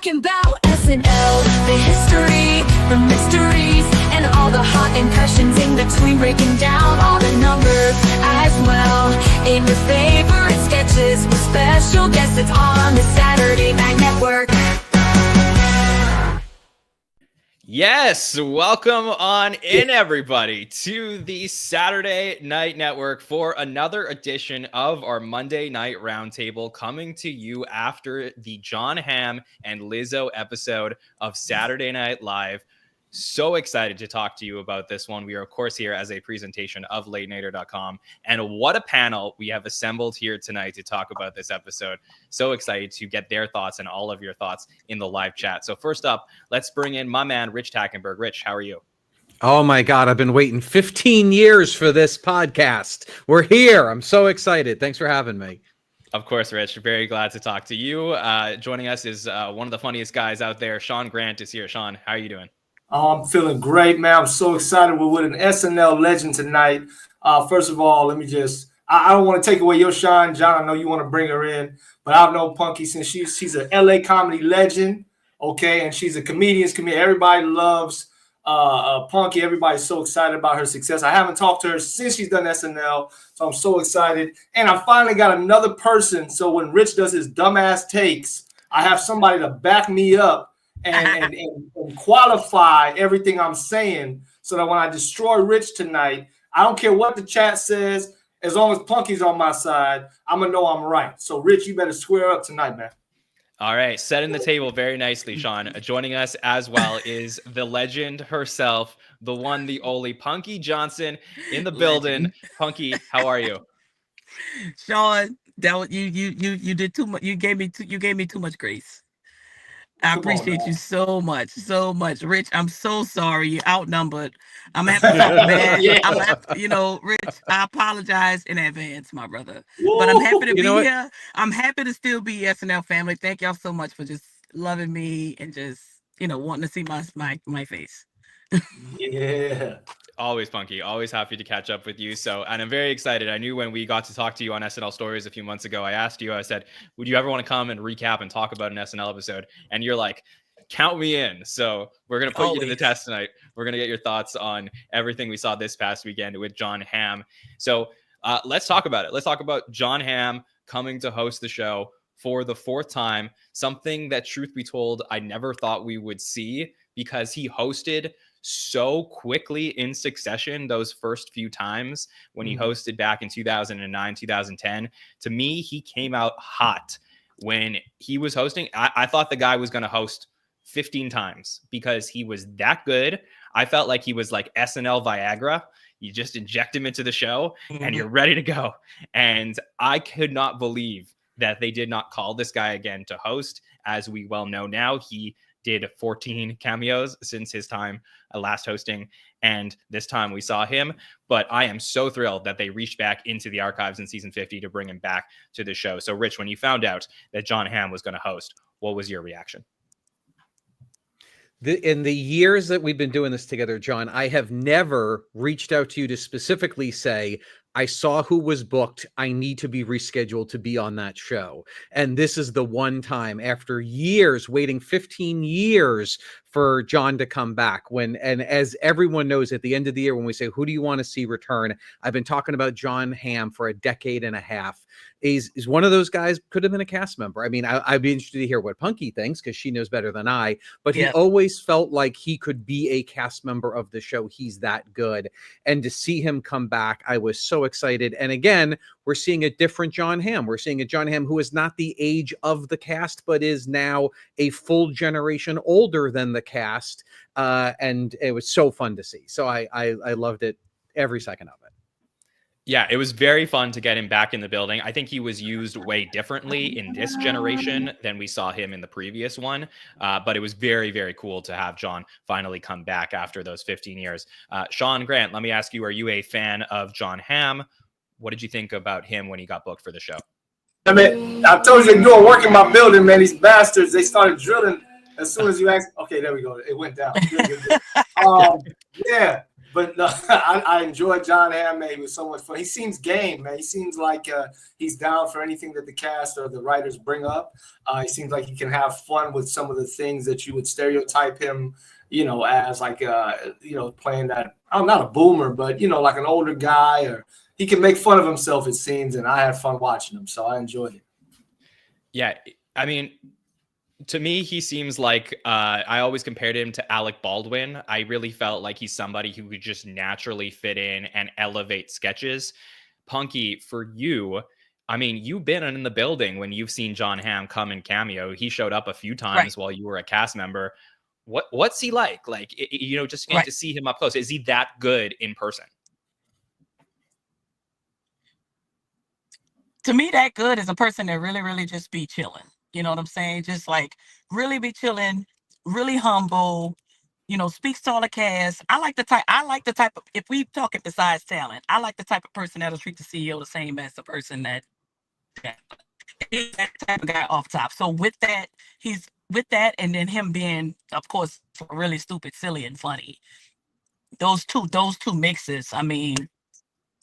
talking about SNL, the history, the mysteries, and all the hot impressions in between, breaking down all the numbers as well. In your favorite sketches with special guests, it's on the Saturday Night Network. Yes, welcome on in, everybody, to the Saturday Night Network for another edition of our Monday Night Roundtable, coming to you after the Jon Hamm and Lizzo episode of Saturday Night Live. So excited to talk to you about this one. We are, of course, here as a presentation of LateNader.com. And what a panel we have assembled here tonight to talk about this episode. So excited to get their thoughts and all of your thoughts in the live chat. So first up, let's bring in my man, Rich Tackenberg. Rich, how are you? Oh my God, I've been waiting 15 years for this podcast. We're here. I'm so excited. Thanks for having me. Of course, Rich. Very glad to talk to you. Joining us is one of the funniest guys out there. Sean Grant is here. Sean, how are you doing? I'm feeling great, man. I'm so excited. We're with an SNL legend tonight. First of all, let me I don't want to take away your shine, John. I know you want to bring her in, but I've known Punkie since she's an LA comedy legend, okay? And she's a comedian. Everybody loves Punkie. Everybody's so excited about her success. I haven't talked to her since she's done SNL, so I'm so excited. And I finally got another person, so when Rich does his dumbass takes, I have somebody to back me up and qualify everything I'm saying, so that when I destroy Rich tonight, I don't care what the chat says, as long as Punkie's on my side, I'm gonna know I'm right. So Rich, you better square up tonight, man. All right, setting the table very nicely, Sean. Joining us as well is the legend herself, the one, the only, Punkie Johnson in the building. Punkie, how are you? Sean, you did too much. You gave me too much grace. I appreciate you so much. Rich, I'm so sorry. You're outnumbered. I'm gonna have to talk bad. Yeah. I'm gonna have to, Rich, I apologize in advance, my brother. But I'm happy to be here. I'm happy to still be SNL family. Thank y'all so much for just loving me and just, wanting to see my face. Yeah. Always, Punkie. Always happy to catch up with you. And I'm very excited. I knew when we got to talk to you on SNL Stories a few months ago, I asked you, I said, would you ever want to come and recap and talk about an SNL episode? And you're like, count me in. So we're going to put you to the test tonight. We're going to get your thoughts on everything we saw this past weekend with Jon Hamm. So let's talk about it. Let's talk about Jon Hamm coming to host the show for the fourth time, something that, truth be told, I never thought we would see, because he hosted so quickly in succession those first few times when he hosted back in 2009, 2010. To me, he came out hot when he was hosting. I thought the guy was going to host 15 times because he was that good. I felt like he was like SNL Viagra. You just inject him into the show and you're ready to go. And I could not believe that they did not call this guy again to host. As we well know now, he did 14 cameos since his time last hosting, and this time we saw him. But I am so thrilled that they reached back into the archives in season 50 to bring him back to the show. So Rich, when you found out that Jon Hamm was going to host, what was your reaction? In the years that we've been doing this together, John, I have never reached out to you to specifically say, I saw who was booked. I need to be rescheduled to be on that show. And this is the one time after years, waiting 15 years for Jon to come back. And as everyone knows, at the end of the year, when we say, who do you want to see return? I've been talking about Jon Hamm for a decade and a half. Is one of those guys, could have been a cast member. I mean, I'd be interested to hear what Punkie thinks, because she knows better than I, but he always felt like he could be a cast member of the show. He's that good. And to see him come back, I was so excited. And again, we're seeing a different Jon Hamm. We're seeing a Jon Hamm who is not the age of the cast, but is now a full generation older than the cast. And it was so fun to see. So I loved it, every second of it. Yeah, it was very fun to get him back in the building. I think he was used way differently in this generation than we saw him in the previous one. But it was very, very cool to have Jon finally come back after those 15 years. Sean Grant, let me ask you, are you a fan of Jon Hamm? What did you think about him when he got booked for the show? I mean, I told you they're doing work in my building, man. These bastards, they started drilling as soon as you asked. Okay, there we go. It went down. Good. Yeah. But no, I enjoy Jon Hamm, man. He was so much fun. He seems game, man. He seems like he's down for anything that the cast or the writers bring up. He seems like he can have fun with some of the things that you would stereotype him, as like, playing that, I'm not a boomer, but, like an older guy, or he can make fun of himself, it seems. And I had fun watching him, so I enjoyed it. Yeah. I mean, to me, he seems like I always compared him to Alec Baldwin. I really felt like he's somebody who could just naturally fit in and elevate sketches. Punkie, for you, I mean, you've been in the building when you've seen Jon Hamm come and cameo. He showed up a few times while you were a cast member. What's he like? Like, just getting to see him up close. Is he that good in person? To me, that good is a person that really, really just be chilling. You know what I'm saying? Just like really be chilling, really humble, speaks to all the cast. I like the type of, if we talking besides talent, I like the type of person that'll treat the CEO the same as the person that he's that type of guy off top. So with that, and then him being, of course, really stupid, silly, and funny. Those two mixes, I mean,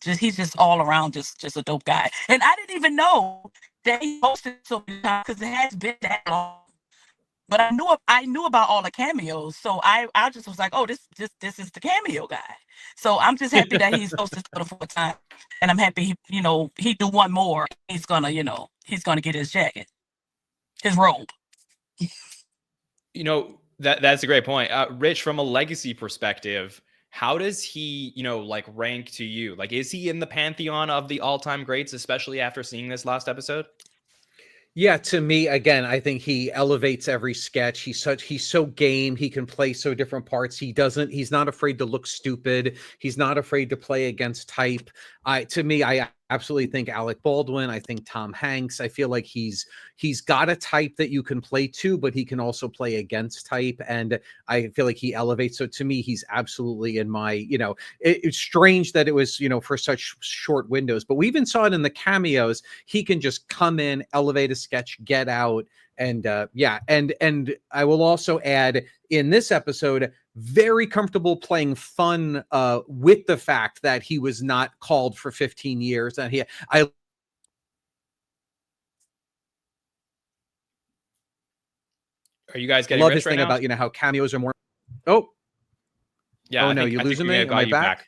he's just all around just a dope guy. And I didn't even know that he hosted so many times because it has been that long. But I knew about all the cameos, so I just was like, oh, this is the cameo guy. So I'm just happy that he's hosted for the fourth time, and I'm happy he do one more. He's gonna get his jacket, his robe. That's a great point, Rich. From a legacy perspective, how does he, rank to you? Like, is he in the pantheon of the all-time greats, especially after seeing this last episode? Yeah, to me, again, I think he elevates every sketch. He's so game. He can play so different parts. He's not afraid to look stupid. He's not afraid to play against type. To me, I absolutely think Alec Baldwin. I think Tom Hanks. I feel like he's got a type that you can play to, but he can also play against type. And I feel like he elevates. So to me, he's absolutely in my, it's strange that it was, for such short windows, but we even saw it in the cameos. He can just come in, elevate a sketch, get out. And and I will also add in this episode, very comfortable playing fun with the fact that he was not called for 15 years. And I Are you guys getting love Rich his right thing now? about, how cameos are more. Oh, yeah. Oh, no, you losing me? Am I back?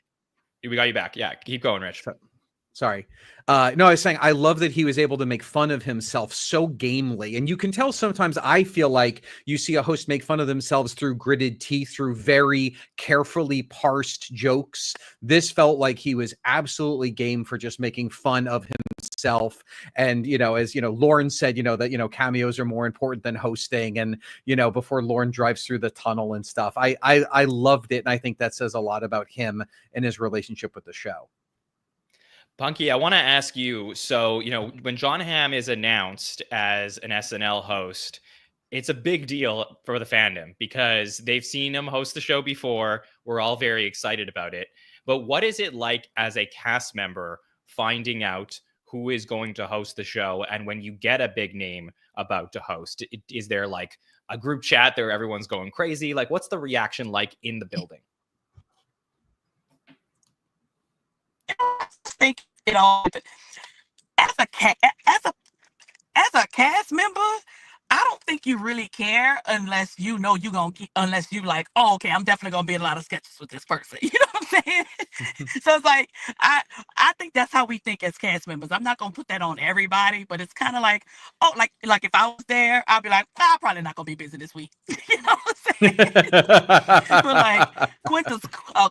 We got you back. Yeah. Keep going, Rich. Sorry. No, I was saying, I love that he was able to make fun of himself so gamely. And you can tell sometimes I feel like you see a host make fun of themselves through gritted teeth, through very carefully parsed jokes. This felt like he was absolutely game for just making fun of himself. And, as, Lauren said, that, cameos are more important than hosting. And, before Lauren drives through the tunnel and stuff, I loved it. And I think that says a lot about him and his relationship with the show. Punkie, I want to ask you, so, when Jon Hamm is announced as an SNL host, it's a big deal for the fandom because they've seen him host the show before. We're all very excited about it. But what is it like as a cast member finding out who is going to host the show? And when you get a big name about to host, is there like a group chat there? Everyone's going crazy. Like, what's the reaction like in the building? I think it all as a cast member, I don't think you really care unless unless you like, oh, okay, I'm definitely gonna be in a lot of sketches with this person. You know what I'm saying? So it's like I think that's how we think as cast members. I'm not gonna put that on everybody, but it's kind of like, oh, like if I was there, I'd be like, I'm probably not gonna be busy this week. You know what I'm saying? But like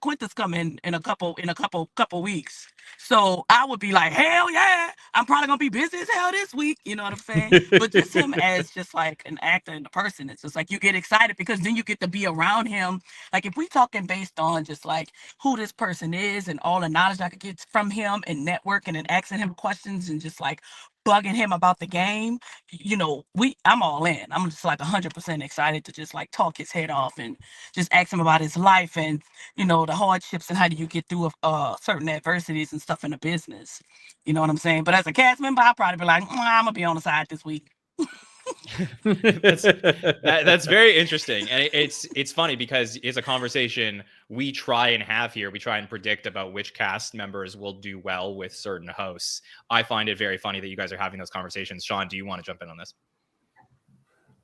Quinta's coming in a couple weeks. So I would be like, hell yeah, I'm probably gonna be busy as hell this week. You know what I'm saying? But just him as just like an actor and a person, it's just like you get excited because then you get to be around him. Like if we talking based on just like who this person is and all the knowledge I could get from him and networking and asking him questions and just like bugging him about the game, I'm all in. I'm just like 100% excited to just like talk his head off and just ask him about his life and the hardships and how do you get through certain adversities and stuff in the business. You know what I'm saying? But as a cast member, I'll probably be like, I'm gonna be on the side this week. That's very interesting, and it's funny because it's a conversation we try and have here. We try and predict about which cast members will do well with certain hosts. I find it very funny that you guys are having those conversations. Sean, do you want to jump in on this?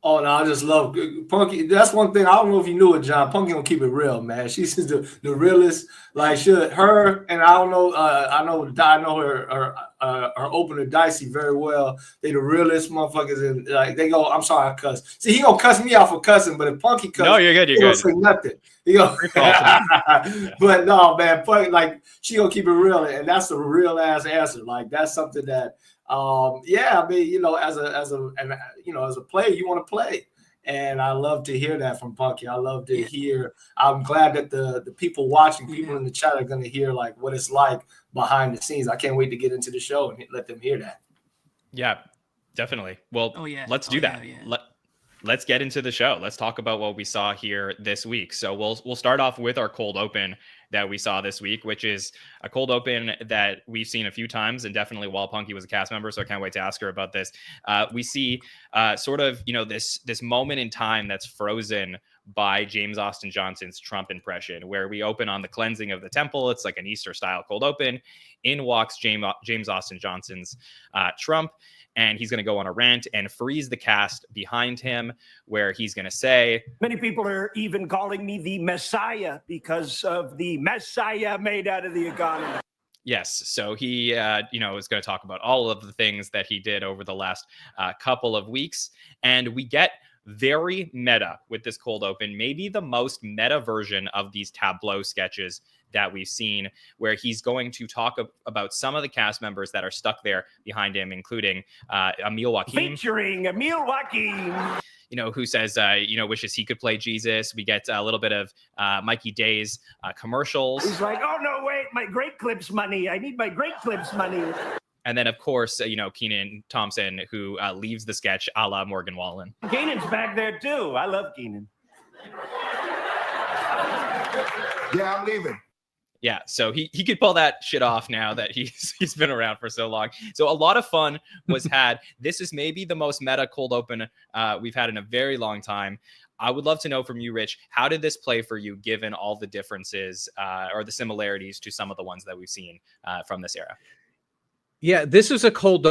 Oh no, I just love Punkie. That's one thing. I don't know if you knew it, John. Punkie gonna keep it real, man. She's just the realest. Like her, and I don't know. I know her opener Dicey very well. They the realest motherfuckers, and like they go. I'm sorry, I cuss. See, he gonna cuss me out for cussing, but if Punkie cuss, no, you're good. You're good. Say nothing. You know, but no, man. Punkie, like she gonna keep it real, and that's a real ass answer. Like that's something that. Yeah, I mean, you know, as a player, you want to play, and I love to hear that from Punkie. I love to hear. I'm glad that the people watching, people in the chat, are going to hear like what it's like behind the scenes. I can't wait to get into the show and let them hear that. Yeah, definitely. Well, let's do that. Let's get into the show. Let's talk about what we saw here this week. So we'll start off with our cold open that we saw this week, which is a cold open that we've seen a few times, and definitely while Punkie was a cast member. So I can't wait to ask her about this. We see sort of, you know, this moment in time that's frozen by James Austin Johnson's Trump impression, where we open on the cleansing of the temple. It's like an Easter style cold open. In walks James Austin Johnson's Trump. And he's going to go on a rant and freeze the cast behind him, where he's going to say, many people are even calling me the Messiah because of the Messiah made out of the economy. Yes. So he, you know, is going to talk about all of the things that he did over the last couple of weeks. And we get very meta with this cold open, maybe the most meta version of these tableau sketches that we've seen, where he's going to talk about some of the cast members that are stuck there behind him, including Emil Joachim. Featuring Emil Joachim. You know, who says, you know, wishes he could play Jesus. We get a little bit of Mikey Day's commercials. He's like, oh, no, wait, my Great Clips money. I need my Great Clips money. And then, of course, you know, Kenan Thompson, who leaves the sketch a la Morgan Wallen. Kenan's back there, too. I love Kenan. Yeah, I'm leaving. Yeah, so he could pull that shit off now that he's been around for so long. So a lot of fun was had. This is maybe the most meta cold open we've had in a very long time. I would love to know from you, Rich, how did this play for you, given all the differences or the similarities to some of the ones that we've seen from this era? Yeah, this is a cold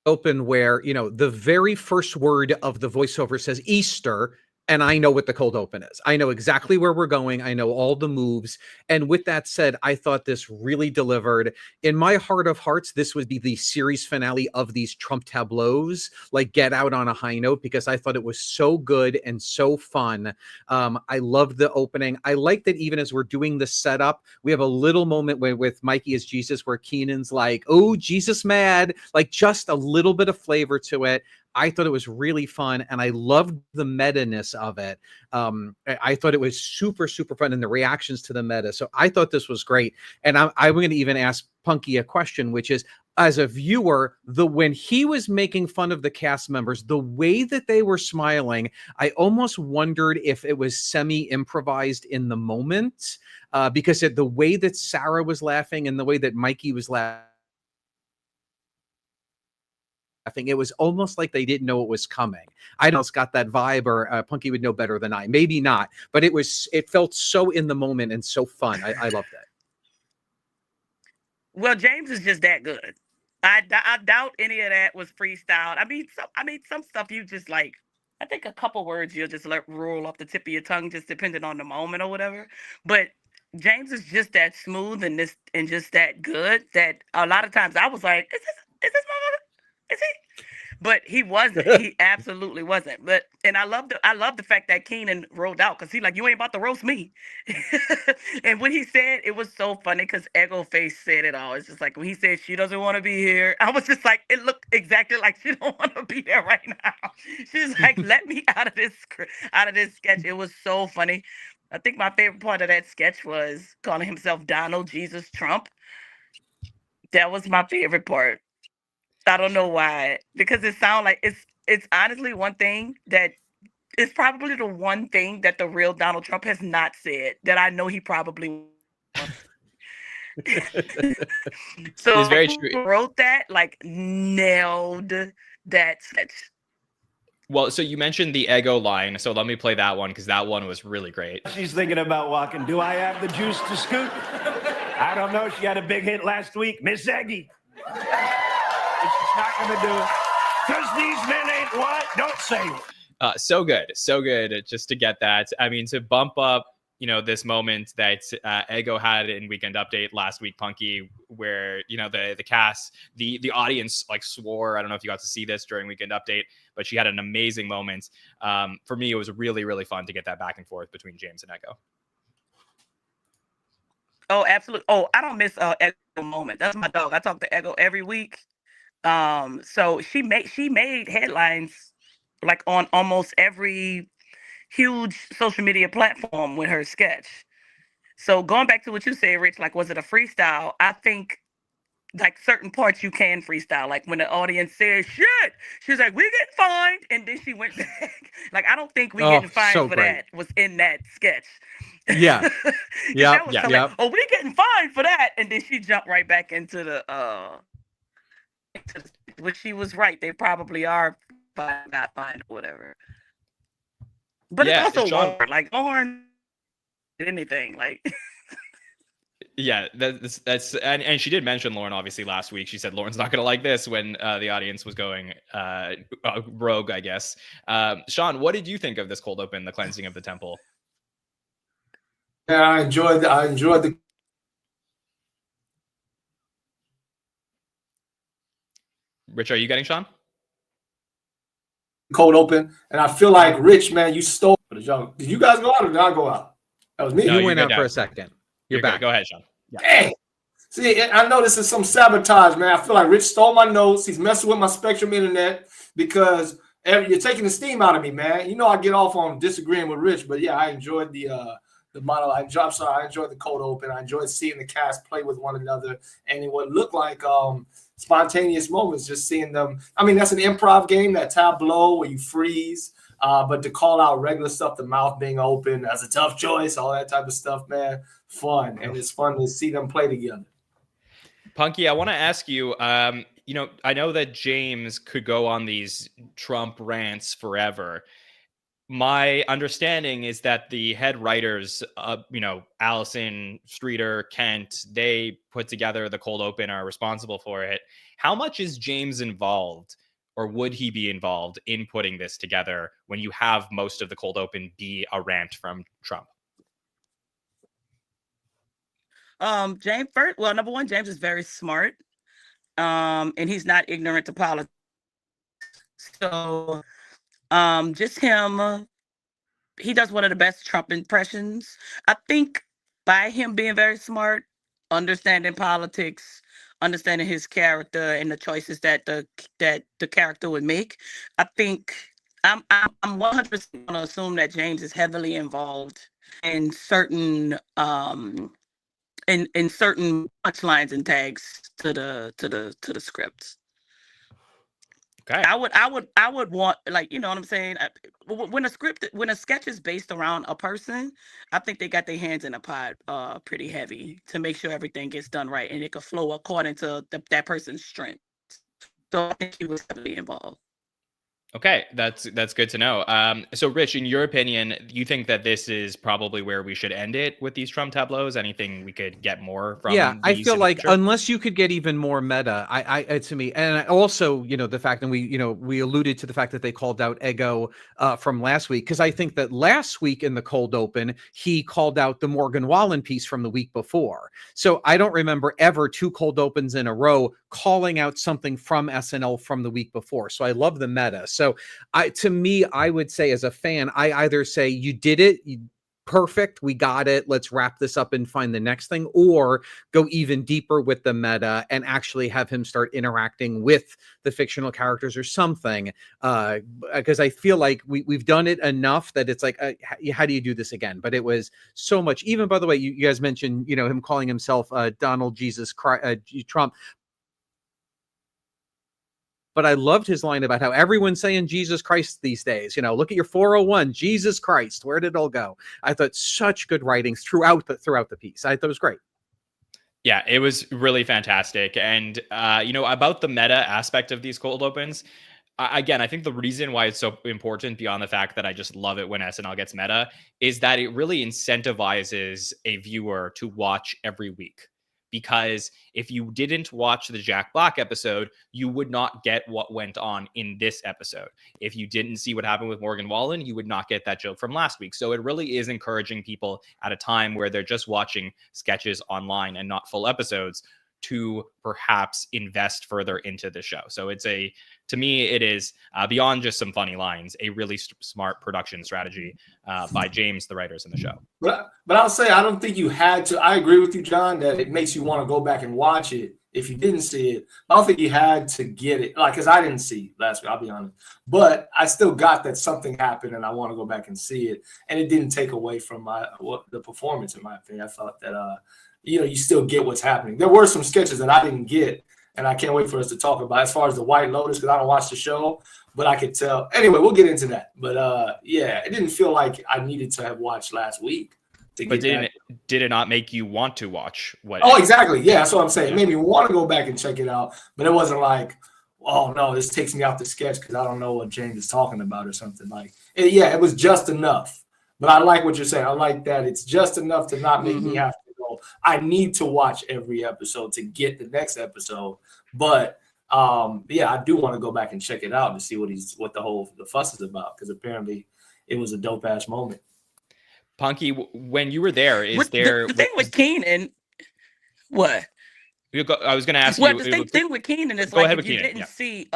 open where, you know, the very first word of the voiceover says Easter, and I know what the cold open is. I know exactly where we're going. I know all the moves. And with that said, I thought this really delivered. In my heart of hearts, this would be the series finale of these Trump tableaus, like get out on a high note, because I thought it was so good and so fun. I loved the opening. I like that even as we're doing the setup, we have a little moment with Mikey as Jesus, where Kenan's like, oh, Jesus mad, like just a little bit of flavor to it. I thought it was really fun, and I loved the meta-ness of it. I thought it was super, super fun, and the reactions to the meta. So I thought this was great. And I'm going to even ask Punkie a question, which is, as a viewer, when he was making fun of the cast members, the way that they were smiling, I almost wondered if it was semi-improvised in the moment, because the way that Sarah was laughing and the way that Mikey was laughing, it was almost like they didn't know it was coming. I don't know if it's got that vibe, or Punkie would know better than I. Maybe not, but it felt so in the moment and so fun. I loved it. Well, James is just that good. I doubt any of that was freestyled. I mean, some stuff you just like. I think a couple words you'll just let roll off the tip of your tongue, just depending on the moment or whatever. But James is just that smooth and just that good that a lot of times I was like, is this motherfucker? Is he? But he wasn't. He absolutely wasn't. But I love the fact that Kenan rolled out, because he's like, you ain't about to roast me. And when he said, it was so funny because Ego Face said it all. It's just like when he said she doesn't want to be here, I was just like, it looked exactly like she don't want to be there right now. She's like, let me out of this sketch. It was so funny. I think my favorite part of that sketch was calling himself Donald Jesus Trump. That was my favorite part. I don't know why, because it sounds like it's honestly one thing that is probably the one thing that the real Donald Trump has not said that I know he probably wants. So it's very true. Who wrote that, like, nailed that sketch. Well, so you mentioned the Ego line, so let me play that one because that one was really great. She's thinking about walking. Do I have the juice to scoot? I don't know. She had a big hit last week, Miss Eggy. But she's not going to do it. Because these men ain't what? Don't say it. So good just to get that. I mean, to bump up, this moment that Ego had in Weekend Update last week, Punkie, where, the cast, the audience like swore. I don't know if you got to see this during Weekend Update, but she had an amazing moment. For me, it was really, really fun to get that back and forth between James and Ego. Oh, absolutely. Oh, I don't miss Ego moment. That's my dog. I talk to Ego every week. So she made headlines like on almost every huge social media platform with her sketch. So going back to what you said, Rich, like, was it a freestyle? I think like certain parts you can freestyle. Like when the audience says shit, she's like, we get fined. And then she went back. Like, I don't think we getting fined so for great. that was in that sketch. Yeah. Yeah. Yeah. Like, oh, we getting fined for that. And then she jumped right back into the which she was right. They probably are not fined or whatever. But Yeah, it's also Sean- Lauren. Like Lauren did anything. Like Yeah, that's and she did mention Lauren obviously last week. She said Lauren's not going to like this when the audience was going rogue, I guess. Sean, what did you think of this cold open, the cleansing of the temple? Yeah, I enjoyed the Rich, are you getting Sean? cold open, and I feel like Rich, man, you stole for the jump. Did you guys go out or did I go out? That was me. No, You went you're out good for now. a second. You're You're back. good. Go ahead, Sean. Dang. See, I know this is some sabotage, man. I feel like Rich stole my notes. He's messing with my Spectrum internet because you're taking the steam out of me, man. You know I get off on disagreeing with Rich, but yeah, I enjoyed the model. I enjoyed the cold open. I enjoyed seeing the cast play with one another, and it would look like spontaneous moments. Just seeing them. I mean, that's an improv game, that tableau where you freeze. But to call out regular stuff, the mouth being open, that's a tough choice. All that type of stuff, man. Fun, and it's fun to see them play together. Punkie, I want to ask you, I know that James could go on these Trump rants forever. My understanding is that the head writers, Allison, Streeter, Kent, they put together the cold open, are responsible for it. How much is James involved, or would he be involved in putting this together when you have most of the cold open be a rant from Trump? James first, well, number one, James is very smart. And he's not ignorant to politics. So just him, he does one of the best Trump impressions. I think by him being very smart, understanding politics, understanding his character and the choices that the character would make, I think I'm 100% going to assume that James is heavily involved in certain in certain punchlines and tags to the scripts. Okay. I would want, like, you know what I'm saying? When a sketch is based around a person, I think they got their hands in the pot pretty heavy to make sure everything gets done right and it could flow according to that person's strength. So I think he was heavily involved. Okay, that's good to know. So, Rich, in your opinion, you think that this is probably where we should end it with these Trump tableaus? Anything we could get more from? Yeah, I these feel in the like future? unless you could get even more meta, to me, and I also, the fact, and we alluded to the fact that they called out Ego from last week, because I think that last week in the cold open, he called out the Morgan Wallen piece from the week before. So I don't remember ever two cold opens in a row calling out something from SNL from the week before. So I love the meta. So to me, I would say as a fan, I either say you did it, perfect, we got it, let's wrap this up and find the next thing, or go even deeper with the meta and actually have him start interacting with the fictional characters or something. Because I feel like we've done it enough that it's like, how do you do this again? But it was so much. Even, by the way, you guys mentioned, him calling himself Donald Jesus Christ, Trump. But I loved his line about how everyone's saying Jesus Christ these days. Look at your 401, Jesus Christ. Where did it all go? I thought such good writing throughout the piece. I thought it was great. Yeah, it was really fantastic. And, about the meta aspect of these cold opens, Again, I think the reason why it's so important, beyond the fact that I just love it when SNL gets meta, is that it really incentivizes a viewer to watch every week. Because if you didn't watch the Jack Black episode, you would not get what went on in this episode. If you didn't see what happened with Morgan Wallen, you would not get that joke from last week. So it really is encouraging people at a time where they're just watching sketches online and not full episodes to perhaps invest further into the show. So it's to me, it is beyond just some funny lines, a really smart production strategy by James, the writers in the show. But I'll say, I don't think you had to. I agree with you, John, that it makes you want to go back and watch it if you didn't see it. I don't think you had to get it, like, because I didn't see it last week, I'll be honest. But I still got that something happened and I want to go back and see it. And it didn't take away from the performance, in my opinion. I thought that, you still get what's happening. There were some sketches that I didn't get, and I can't wait for us to talk about as far as the White Lotus, because I don't watch the show, but I could tell. Anyway, we'll get into that. But yeah, it didn't feel like I needed to have watched last week. But did it not make you want to watch what? Oh, exactly. Yeah, that's what I'm saying. It made me want to go back and check it out, but it wasn't like, oh no, this takes me out the sketch because I don't know what James is talking about or something. Like, it was just enough. But I like what you're saying. I like that it's just enough to not make me have to go, I need to watch every episode to get the next episode. But I do want to go back and check it out to see what the fuss is about, because apparently it was a dope ass moment. Punkie, when you were there, the thing with Keenan? What? I was going to ask you. The thing with Keenan is, like, if you didn't see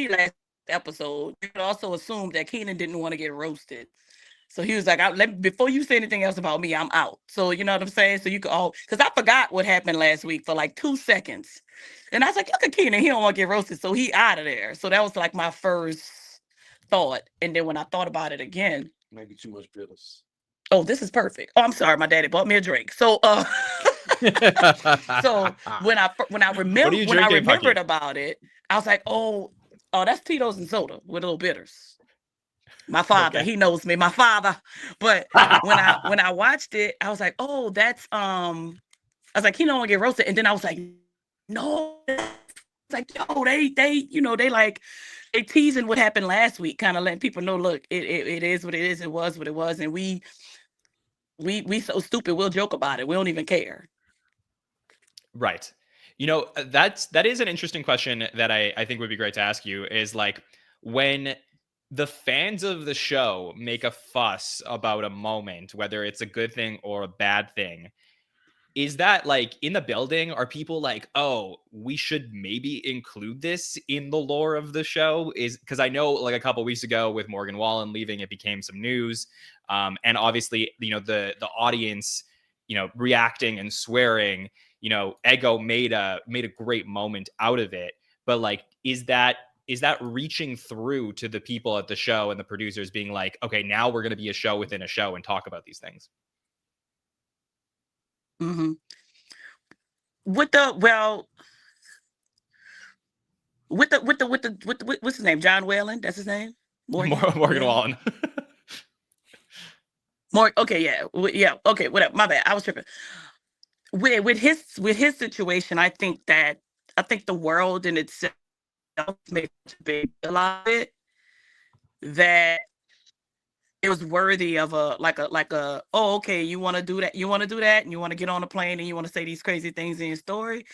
last episode, you could also assume that Keenan didn't want to get roasted. So he was like, before you say anything else about me, I'm out. So you know what I'm saying? So you could because I forgot what happened last week for like 2 seconds. And I was like, look at Keenan, he don't want to get roasted. So he out of there. So that was like my first thought. And then when I thought about it again. Maybe too much bitters. Oh, this is perfect. Oh, I'm sorry. My daddy bought me a drink. So so when I remembered about it, I was like, oh, that's Tito's and soda with little bitters. My father, he knows me, my father. But when I watched it, I was like, oh, that's I was like, he don't want to get roasted. And then I was like, no, it's like, yo, they teasing what happened last week, kind of letting people know, look, it is what it is, it was what it was, and we so stupid, we'll joke about it, we don't even care. Right. That is an interesting question that I think would be great to ask you, is like, when the fans of the show make a fuss about a moment, whether it's a good thing or a bad thing, is that, like, in the building, are people like, oh, we should maybe include this in the lore of the show? Is because I know, like, a couple weeks ago with Morgan Wallen leaving, it became some news. And obviously, the audience, reacting and swearing, Ego made a great moment out of it. But, like, is that reaching through to the people at the show and the producers being like, okay, now we're going to be a show within a show and talk about these things? Mm-hmm. What's his name? John Whalen? That's his name? Morgan Wallen. Okay, yeah, okay, whatever. My bad. I was tripping. With his situation, I think the world in itself made such a big deal out of it that it was worthy of oh, okay, you want to do that, and you want to get on a plane and you want to say these crazy things in your story.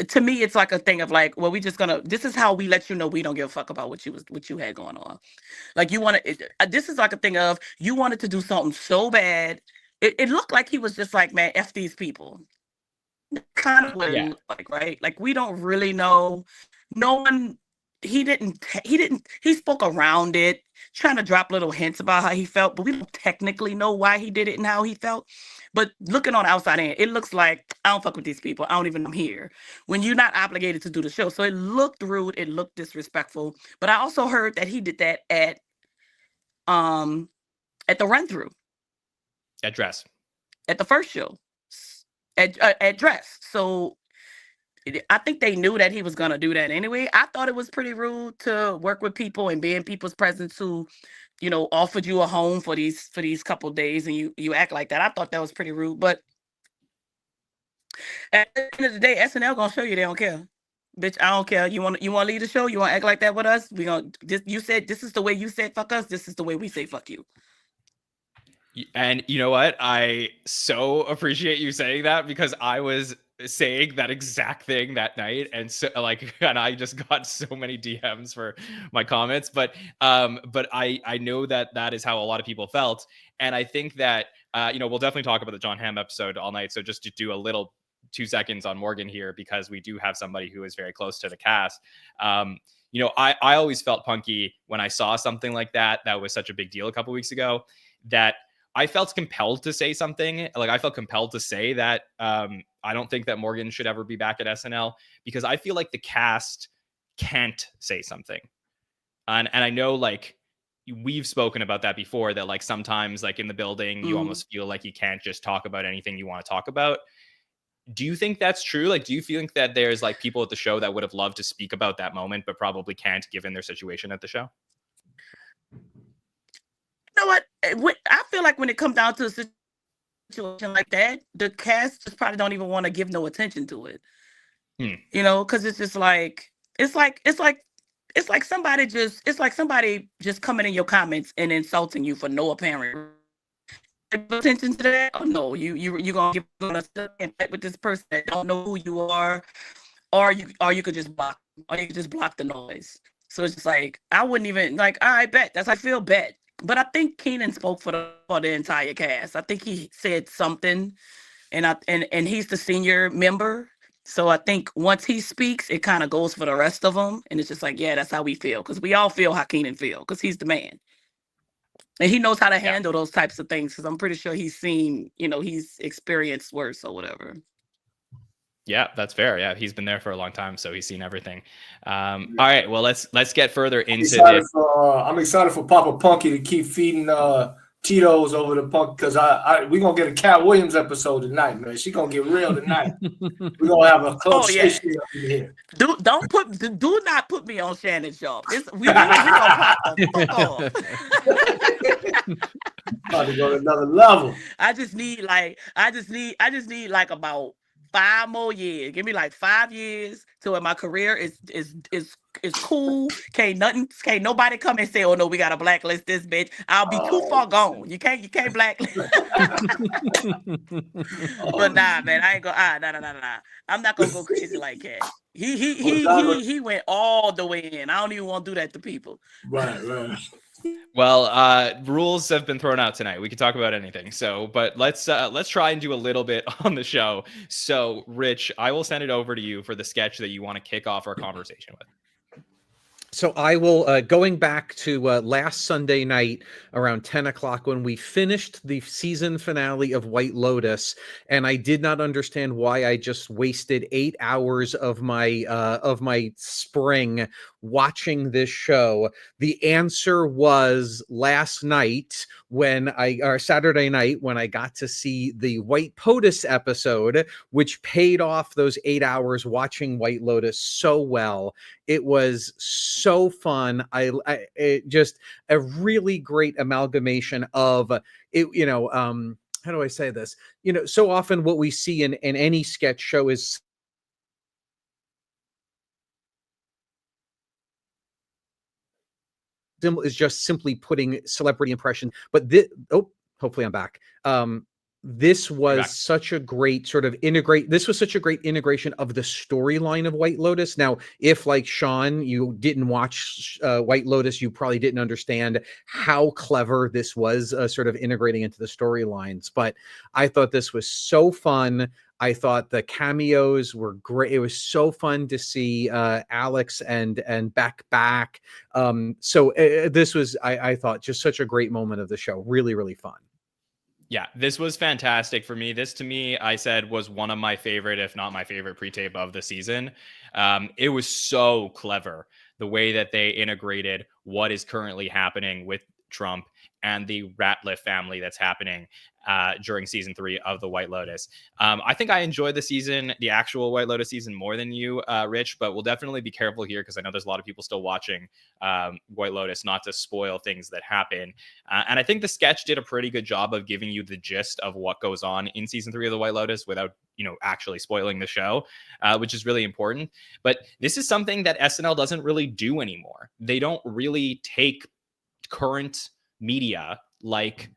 To me, it's like a thing of like, well, this is how we let you know we don't give a fuck about what you had going on. Like, this is like a thing of, you wanted to do something so bad. It looked like he was just like, man, F these people. Kind of what it looked like, right? Like, we don't really know. No one, he spoke around it, trying to drop little hints about how he felt, but we don't technically know why he did it and how he felt. But looking on the outside in, it looks like, I don't fuck with these people, I don't even know I'm here, when you're not obligated to do the show. So it looked rude, it looked disrespectful. But I also heard that he did that at the run-through. At Dress. At the first show. At Dress. So I think they knew that he was going to do that anyway. I thought it was pretty rude to work with people and be in people's presence who, offered you a home for these couple days, and you act like that. I thought that was pretty rude. But at the end of the day, SNL going to show you they don't care. Bitch, I don't care. You want to leave the show? You want to act like that with us? We gonna you said this is the way you said fuck us. This is the way we say fuck you. And you know what? I so appreciate you saying that because I was saying that exact thing that night, and so and I just got so many DMs for my comments. But I know that is how a lot of people felt, and I think that we'll definitely talk about the Jon Hamm episode all night. So just to do a little 2 seconds on Morgan here, because we do have somebody who is very close to the cast. I always felt Punkie when I saw something like that was such a big deal a couple weeks ago, that I felt compelled to say something. Like, I felt compelled to say that I don't think that Morgan should ever be back at SNL, because I feel like the cast can't say something. And I know, like, we've spoken about that before, that like sometimes like in the building, you almost feel like you can't just talk about anything you want to talk about. Do you think that's true? Like, do you think that there's like people at the show that would have loved to speak about that moment, but probably can't given their situation at the show? You know what? I feel like when it comes down to a situation like that, the cast just probably don't even want to give no attention to it. Because it's just like it's like somebody just coming in your comments and insulting you for no apparent attention to that. Oh no, you gonna fight with this person that don't know who you are, or you could just block, or you could just block the noise. So it's just like, I wouldn't even like. All right, bet that's how I feel. Bet. But I think Keenan spoke for the entire cast. I think he said something, and he's the senior member. So I think once he speaks, it kind of goes for the rest of them. And it's just like, yeah, that's how we feel. Because we all feel how Keenan feel, because he's the man. And he knows how to handle those types of things, because I'm pretty sure he's seen, he's experienced worse or whatever. Yeah, that's fair. Yeah, he's been there for a long time, so he's seen everything. All right, well, let's get further into this. I'm excited for Papa Punkie to keep feeding Tito's over the Punk, because we're gonna get a Cat Williams episode tonight, man. She gonna get real tonight. We're gonna have a club station up in here. Do not put me on Shannon's job. We gonna pop the fuck off. About to go to another level. I just need like about 5 more years. Give me like 5 years to where my career is cool. Can't nobody come and say, oh no, we gotta blacklist this bitch. I'll be too far gone. You can't blacklist. But nah, man, I ain't gonna nah. I'm not gonna go crazy like that. He went all the way in. I don't even want to do that to people. Right. Well, rules have been thrown out tonight. We can talk about anything. So, but let's try and do a little bit on the show. So, Rich, I will send it over to you for the sketch that you want to kick off our conversation with. So I will, going back to last Sunday night around 10 o'clock when we finished the season finale of White Lotus, and I did not understand why I just wasted 8 hours of my spring watching this show. The answer was last night Saturday night when I got to see the White POTUS episode, which paid off those 8 hours watching White Lotus so well. It was so fun. It just a really great amalgamation of it. How do I say this? So often what we see in any sketch show is just simply putting celebrity impression. But hopefully I'm back. This was such a great sort of this was such a great integration of the storyline of White Lotus. Now, if like Sean, you didn't watch White Lotus, you probably didn't understand how clever this was sort of integrating into the storylines. But I thought this was so fun. I thought the cameos were great. It was so fun to see Alex and Beck back. This was, I thought, just such a great moment of the show. Really, really fun. Yeah, this was fantastic for me. This, to me, I said was one of my favorite, if not my favorite, pre-tape of the season. It was so clever, the way that they integrated what is currently happening with Trump and the Ratliff family that's happening during season 3 of The White Lotus. I think I enjoyed the actual White Lotus season more than you, Rich, but we'll definitely be careful here because I know there's a lot of people still watching White Lotus, not to spoil things that happen. And I think the sketch did a pretty good job of giving you the gist of what goes on in season 3 of The White Lotus without, actually spoiling the show, which is really important. But this is something that SNL doesn't really do anymore. They don't really take current media like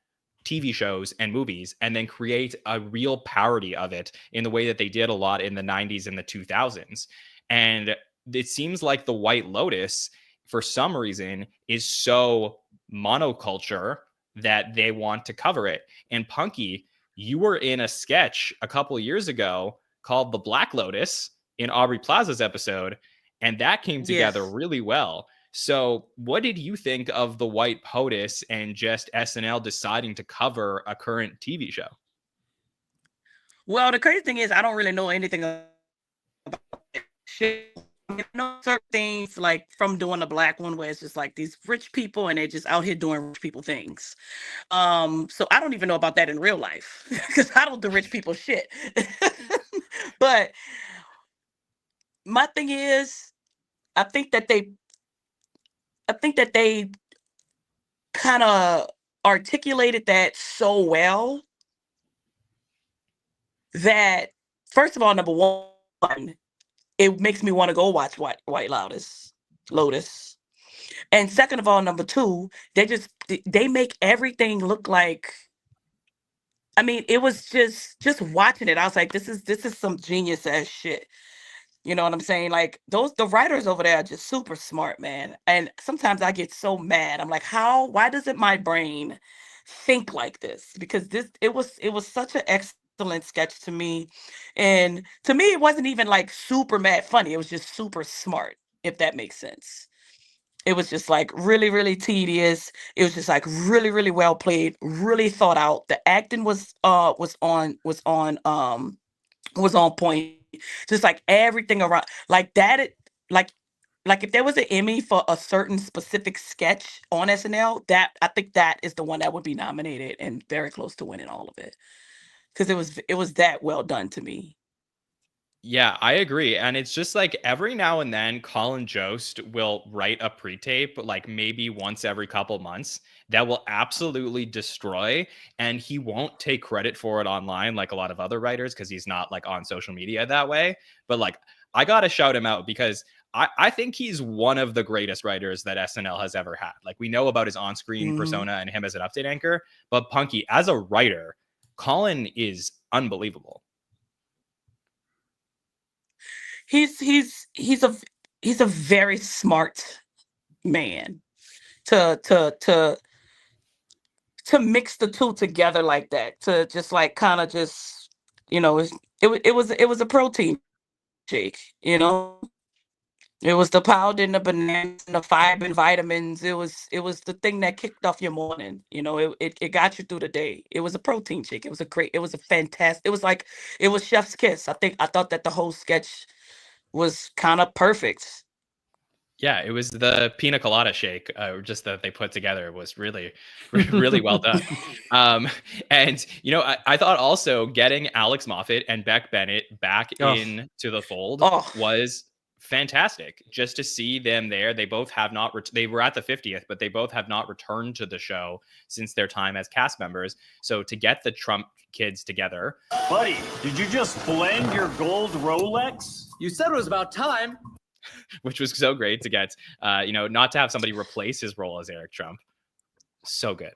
TV shows and movies and then create a real parody of it in the way that they did a lot in the 90s and the 2000s. And it seems like The White Lotus, for some reason, is so monoculture that they want to cover it. And Punkie, you were in a sketch a couple of years ago called The Black Lotus in Aubrey Plaza's episode, and that came together really well. So what did you think of The White POTUS and just SNL deciding to cover a current TV show? Well, the crazy thing is I don't really know anything about shit. I know certain things like from doing the black one where it's just like these rich people and they're just out here doing rich people things. So I don't even know about that in real life because I don't do rich people shit. But my thing is, I think that they kind of articulated that so well that, first of all, number one, it makes me want to go watch White Lotus. And second of all, number two, they make everything look like, I mean, it was just watching it. I was like, this is some genius ass shit. You know what I'm saying? Like the writers over there are just super smart, man. And sometimes I get so mad. I'm like, why doesn't my brain think like this? Because it was such an excellent sketch to me. And to me, it wasn't even like super mad funny. It was just super smart, if that makes sense. It was just like really, really tedious. It was just like really, really well played, really thought out. The acting was on point. Just like everything around like that, like if there was an Emmy for a certain specific sketch on SNL, I think that is the one that would be nominated and very close to winning all of it. Because it was that well done to me. Yeah, I agree. And it's just like every now and then Colin Jost will write a pre-tape, like maybe once every couple months, that will absolutely destroy. And he won't take credit for it online like a lot of other writers because he's not like on social media that way. But like, I got to shout him out because I think he's one of the greatest writers that SNL has ever had. Like we know about his on-screen persona and him as an update anchor, but Punkie, as a writer, Colin is unbelievable. He's a very smart man to mix the two together like that, to just like kind of just, it was a protein shake, it was the powder and the bananas and the fiber and vitamins. It was the thing that kicked off your morning. It got you through the day. It was a protein shake. It was a fantastic. It was chef's kiss. I thought that the whole sketch was kind of perfect. Yeah, it was the pina colada shake, just that they put together was really, really well done. And I thought also getting Alex Moffat and Beck Bennett back into the fold was fantastic. Just to see them there, they both have not. They were at the 50th, but they both have not returned to the show since their time as cast members. So to get the Trump kids together, buddy, did you just blend your gold Rolex? You said it was about time. Which was so great to get, not to have somebody replace his role as Eric Trump. So good.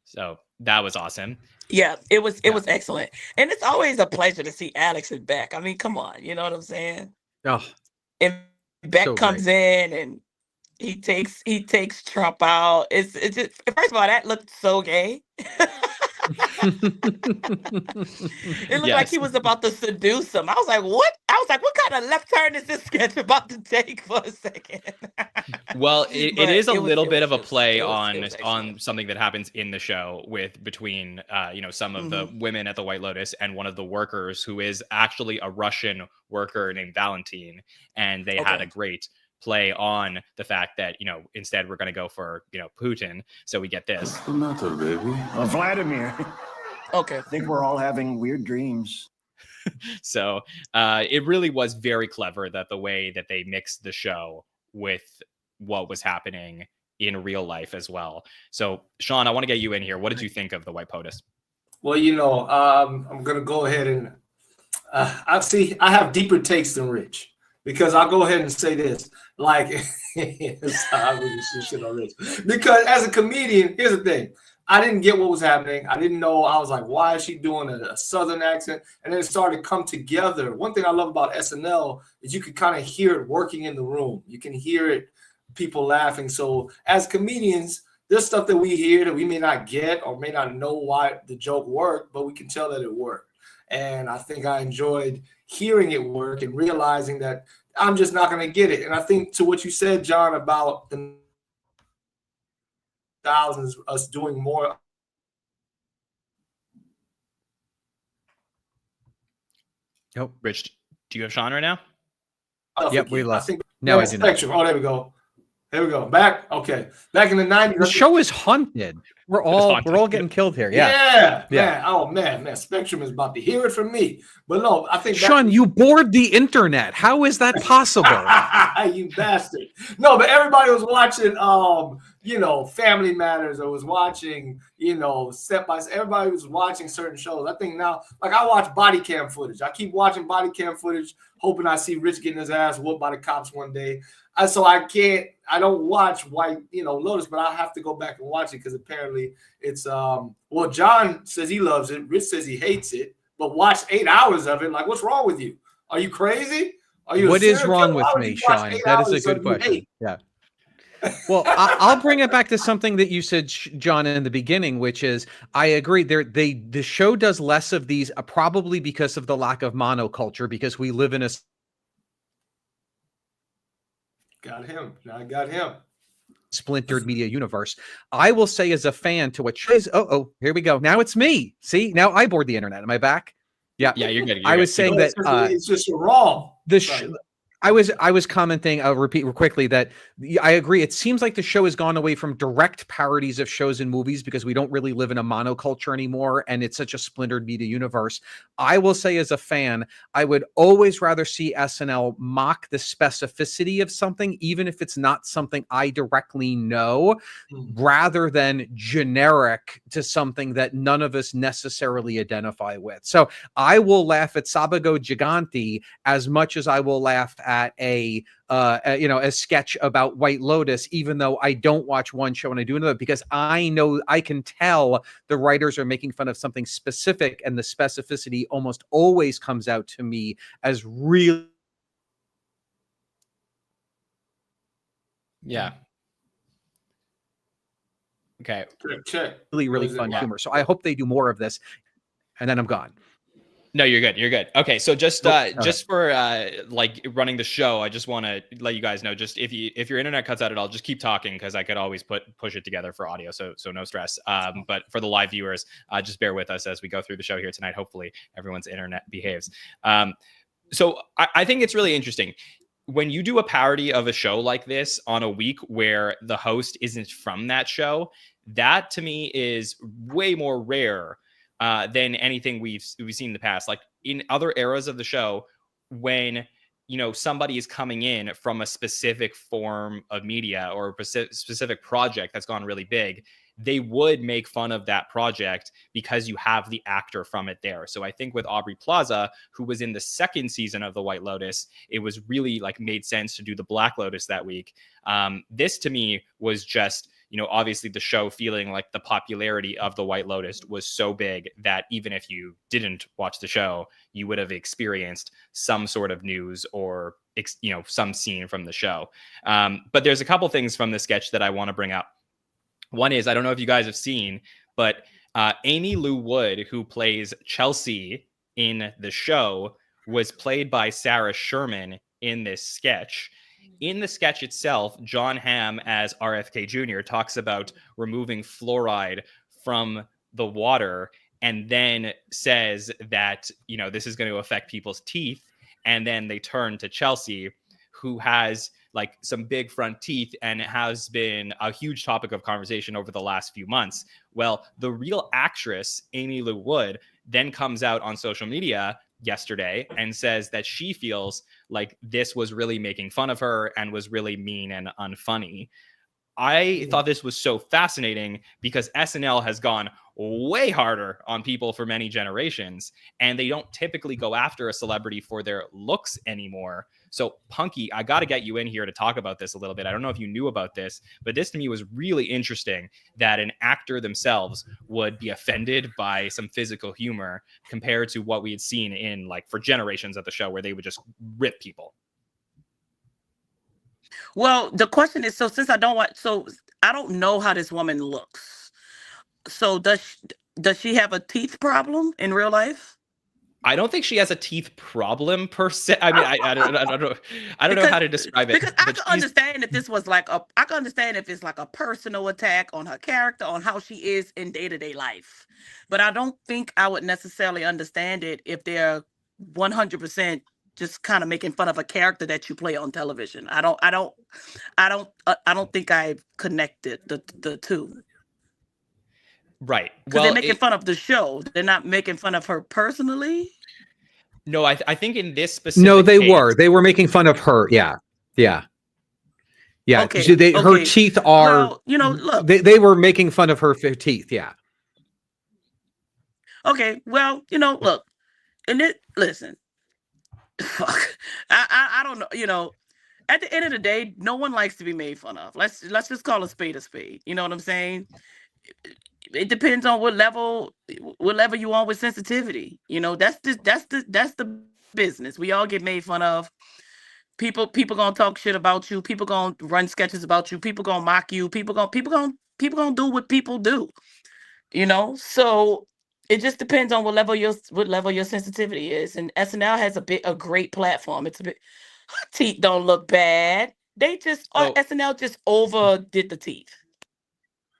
So that was awesome. Yeah, it was excellent. And it's always a pleasure to see Alex and Beck. I mean, come on, you know what I'm saying? Oh, and Beck so comes great. in and he takes Trump out. It's just, first of all, that looked so gay. It looked like he was about to seduce him. I was like, what? What kind of left turn is this sketch about to take for a second? Well, it is a little bit of a play on something that happens in the show between some of the women at the White Lotus and one of the workers who is actually a Russian worker named Valentin, and they had a great play on the fact that, instead we're going to go for, Putin. So we get this. Vladimir. Okay. I think we're all having weird dreams. So it really was very clever that the way that they mixed the show with what was happening in real life as well. So Sean, I want to get you in here. What did you think of the White POTUS? Well, I'm going to go ahead and I have deeper takes than Rich, because I'll go ahead and say this. Like, I really shit on Rich. Because as a comedian, here's the thing. I didn't get what was happening. I didn't know. I was like, why is she doing a Southern accent? And then it started to come together. One thing I love about SNL is you can kind of hear it working in the room. You can hear it, people laughing. So as comedians, there's stuff that we hear that we may not get or may not know why the joke worked, but we can tell that it worked. And I think I enjoyed hearing it work and realizing that I'm just not going to get it. And I think to what you said, John, about the thousands, us doing more. Nope. Rich, do you have Sean right now? Yep, we lost. I think No, I do not. Spectrum. Oh, there we go. There we go. Back. Okay. Back in the 90s. The show is haunted. We're all getting killed here. Yeah. Man. Oh man. Spectrum is about to hear it from me. But no, I think Sean, you bored the internet. How is that possible? You bastard. No, but everybody was watching Family Matters, or was watching, Step by Step. Everybody was watching certain shows. I think now, like, I watch body cam footage. I keep watching body cam footage, hoping I see Rich getting his ass whooped by the cops one day. So I don't watch White, Lotus, but I have to go back and watch it because apparently it's John says he loves it. Rich says he hates it, but watch 8 hours of it. Like, what's wrong with you? Are you crazy? What is wrong with me, Sean? That is a good question. Yeah. Well, I'll bring it back to something that you said, John, in the beginning, which is I agree. The show does less of these, probably because of the lack of monoculture, because we live in a I got him. Splintered media universe. I will say, as a fan, to what is here we go. Now it's me. See, now I board the internet. Am I back? Yeah, you're good. I was saying that it's just wrong. I was commenting, I'll repeat quickly, that I agree. It seems like the show has gone away from direct parodies of shows and movies because we don't really live in a monoculture anymore, and it's such a splintered media universe. I will say, as a fan, I would always rather see SNL mock the specificity of something, even if it's not something I directly know, rather than generic to something that none of us necessarily identify with. So I will laugh at Sabago Gigante as much as I will laugh at a sketch about White Lotus, even though I don't watch one show and I do another, because I know I can tell the writers are making fun of something specific, and the specificity almost always comes out to me as real. Yeah. Okay. Check. Really fun humor. So I hope they do more of this, and then I'm gone. No, you're good. You're good. Okay, so just for like running the show, I just want to let you guys know, just if your internet cuts out at all, just keep talking, because I could always push it together for audio, so no stress. But for the live viewers, just bear with us as we go through the show here tonight. Hopefully everyone's internet behaves. So I think it's really interesting when you do a parody of a show like this on a week where the host isn't from that show. That to me is way more rare than anything we've seen in the past. Like in other eras of the show, when somebody is coming in from a specific form of media or a specific project that's gone really big, they would make fun of that project because you have the actor from it there. So I think with Aubrey Plaza, who was in the second season of The White Lotus, it was really like made sense to do the Black Lotus that week. This to me was just, obviously the show feeling like the popularity of The White Lotus was so big that even if you didn't watch the show, you would have experienced some sort of news or, some scene from the show. But there's a couple things from the sketch that I want to bring up. One is, I don't know if you guys have seen, but Amy Lou Wood, who plays Chelsea in the show, was played by Sarah Sherman in this sketch. In the sketch itself, Jon Hamm as RFK Jr. talks about removing fluoride from the water, and then says that, this is going to affect people's teeth. And then they turn to Chelsea, who has like some big front teeth and has been a huge topic of conversation over the last few months. Well, the real actress, Amy Lou Wood, then comes out on social media yesterday and says that she feels like this was really making fun of her and was really mean and unfunny. I thought this was so fascinating because SNL has gone way harder on people for many generations, and they don't typically go after a celebrity for their looks anymore. So, Punkie, I got to get you in here to talk about this a little bit. I don't know if you knew about this, but this to me was really interesting that an actor themselves would be offended by some physical humor compared to what we had seen in like for generations at the show where they would just rip people. Well, the question is, so since I don't watch, so I don't know how this woman looks. So does she have a teeth problem in real life? I don't think she has a teeth problem per se. I mean, I don't know how to describe it. Because I can understand if this was like I can understand if it's like a personal attack on her character, on how she is in day-to-day life. But I don't think I would necessarily understand it if they're 100% just kind of making fun of a character that you play on television. I don't think I've connected the two. Right. Because they're making fun of the show. They're not making fun of her personally. No, I think in this specific No, they case, were. They were making fun of her. Yeah. Okay, Her teeth are. Well, look. They were making fun of her teeth. Yeah. Okay. Well, look. And listen. Fuck. I don't know. At the end of the day, no one likes to be made fun of. Let's just call a spade a spade. You know what I'm saying? It depends on what level you on with sensitivity. That's the business. We all get made fun of. People gonna talk shit about you. People gonna run sketches about you. People gonna mock you. People gonna do what people do. So it just depends on what level your sensitivity is. And SNL has a great platform. It's a bit. Teeth don't look bad. SNL just overdid the teeth.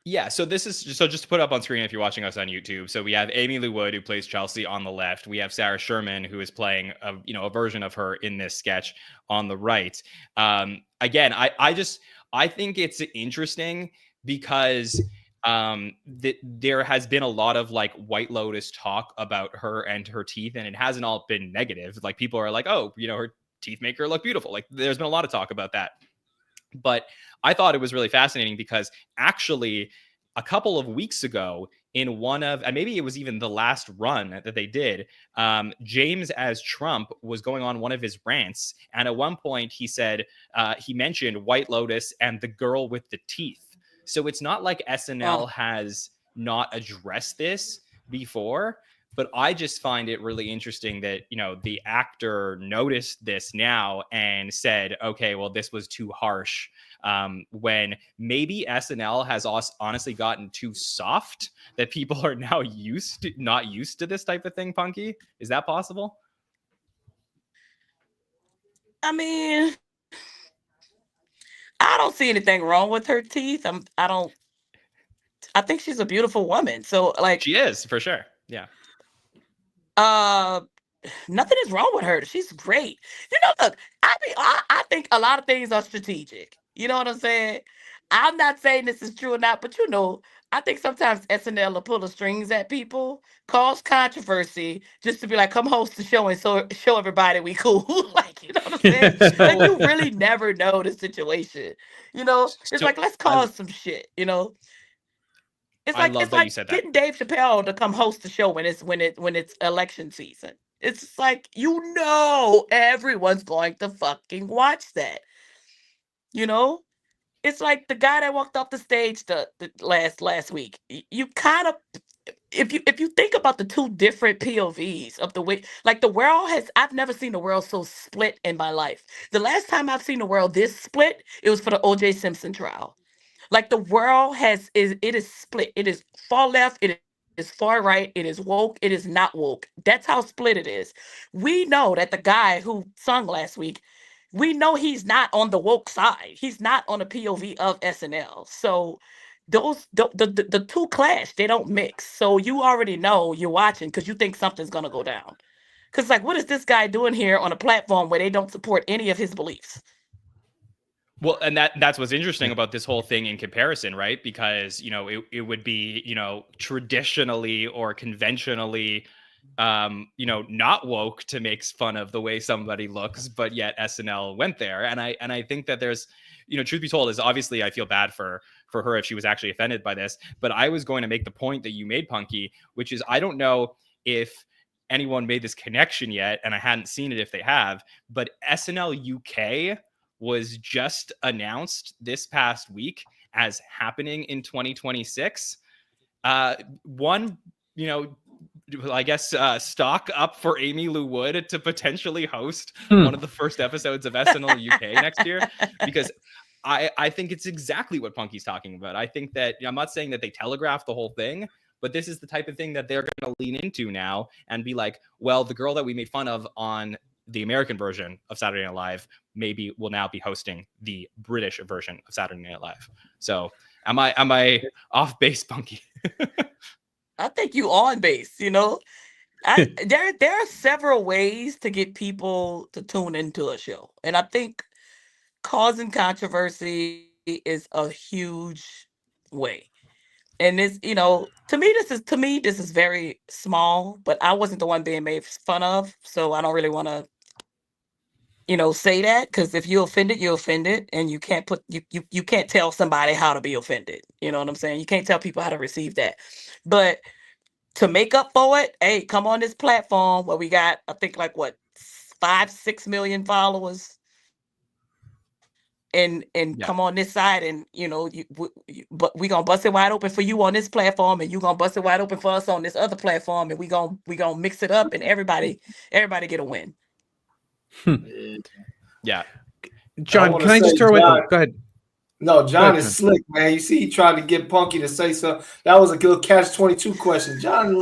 Yeah, so just to put up on screen if you're watching us on YouTube. So we have Amy Lou Wood, who plays Chelsea, on the left. We have Sarah Sherman, who is playing a version of her in this sketch, on the right. Again, I think it's interesting because there has been a lot of like White Lotus talk about her and her teeth, and it hasn't all been negative. Like people are like, oh, her teeth make her look beautiful. Like there's been a lot of talk about that. But I thought it was really fascinating because actually a couple of weeks ago in one of, and maybe it was even the last run that they did, James as Trump was going on one of his rants. And at one point he said, he mentioned White Lotus and the girl with the teeth. So it's not like SNL has not addressed this before. But I just find it really interesting that, the actor noticed this now and said, okay, well, this was too harsh. When maybe SNL has honestly gotten too soft that people are now not used to this type of thing, Punkie? Is that possible? I mean, I don't see anything wrong with her teeth. I think she's a beautiful woman. So like she is, for sure. Yeah. Nothing is wrong with her. She's great. Look, I think a lot of things are strategic. You know what I'm saying? I'm not saying this is true or not, but I think sometimes SNL will pull the strings at people, cause controversy, just to be like, come host the show and show everybody we cool. Like, you know what I'm saying? Like you really never know the situation. It's like, let's cause some shit, It's like getting Dave Chappelle to come host the show when it's election season. It's like everyone's going to fucking watch that. It's like the guy that walked off the stage the last week. You kind of, if you think about the two different POVs of the way, like the world I've never seen the world so split in my life. The last time I've seen the world this split, it was for the O.J. Simpson trial. Like the world is split. It is far left. It is far right. It is woke. It is not woke. That's how split it is. We know that the guy who sung last week, we know he's not on the woke side. He's not on the POV of SNL. So the two clash. They don't mix. So you already know you're watching because you think something's gonna go down. Because like, what is this guy doing here on a platform where they don't support any of his beliefs? Well, and that's what's interesting about this whole thing in comparison, right? Because, it would be, traditionally or conventionally, not woke to make fun of the way somebody looks, but yet SNL went there. And I think that there's, truth be told, is obviously I feel bad for her if she was actually offended by this. But I was going to make the point that you made, Punkie, which is I don't know if anyone made this connection yet, and I hadn't seen it if they have, but SNL UK was just announced this past week as happening in 2026. One, I guess stock up for Amy Lou Wood to potentially host one of the first episodes of SNL UK next year, because I think it's exactly what Punkie's talking about. I think that I'm not saying that they telegraphed the whole thing, but this is the type of thing that they're going to lean into now and be like, well, the girl that we made fun of on the American version of Saturday Night Live maybe will now be hosting the British version of Saturday Night Live. So am I off base, Punkie? I think you on base, there are several ways to get people to tune into a show. And I think causing controversy is a huge way. And this, to me, this is very small, but I wasn't the one being made fun of. So I don't really want to, say that, because if you're offended, you're offended, and you can't you can't tell somebody how to be offended. You know what I'm saying? You can't tell people how to receive that. But to make up for it, hey, come on this platform where we got, I think, 5-6 million followers, and come on this side, and but we gonna bust it wide open for you on this platform, and you gonna bust it wide open for us on this other platform, and we gonna mix it up, and everybody get a win. Yeah. John, can I just throw in? Go ahead. No, John is slick, man. You see, he tried to get Punkie to say something. That was a good catch-22 question. John,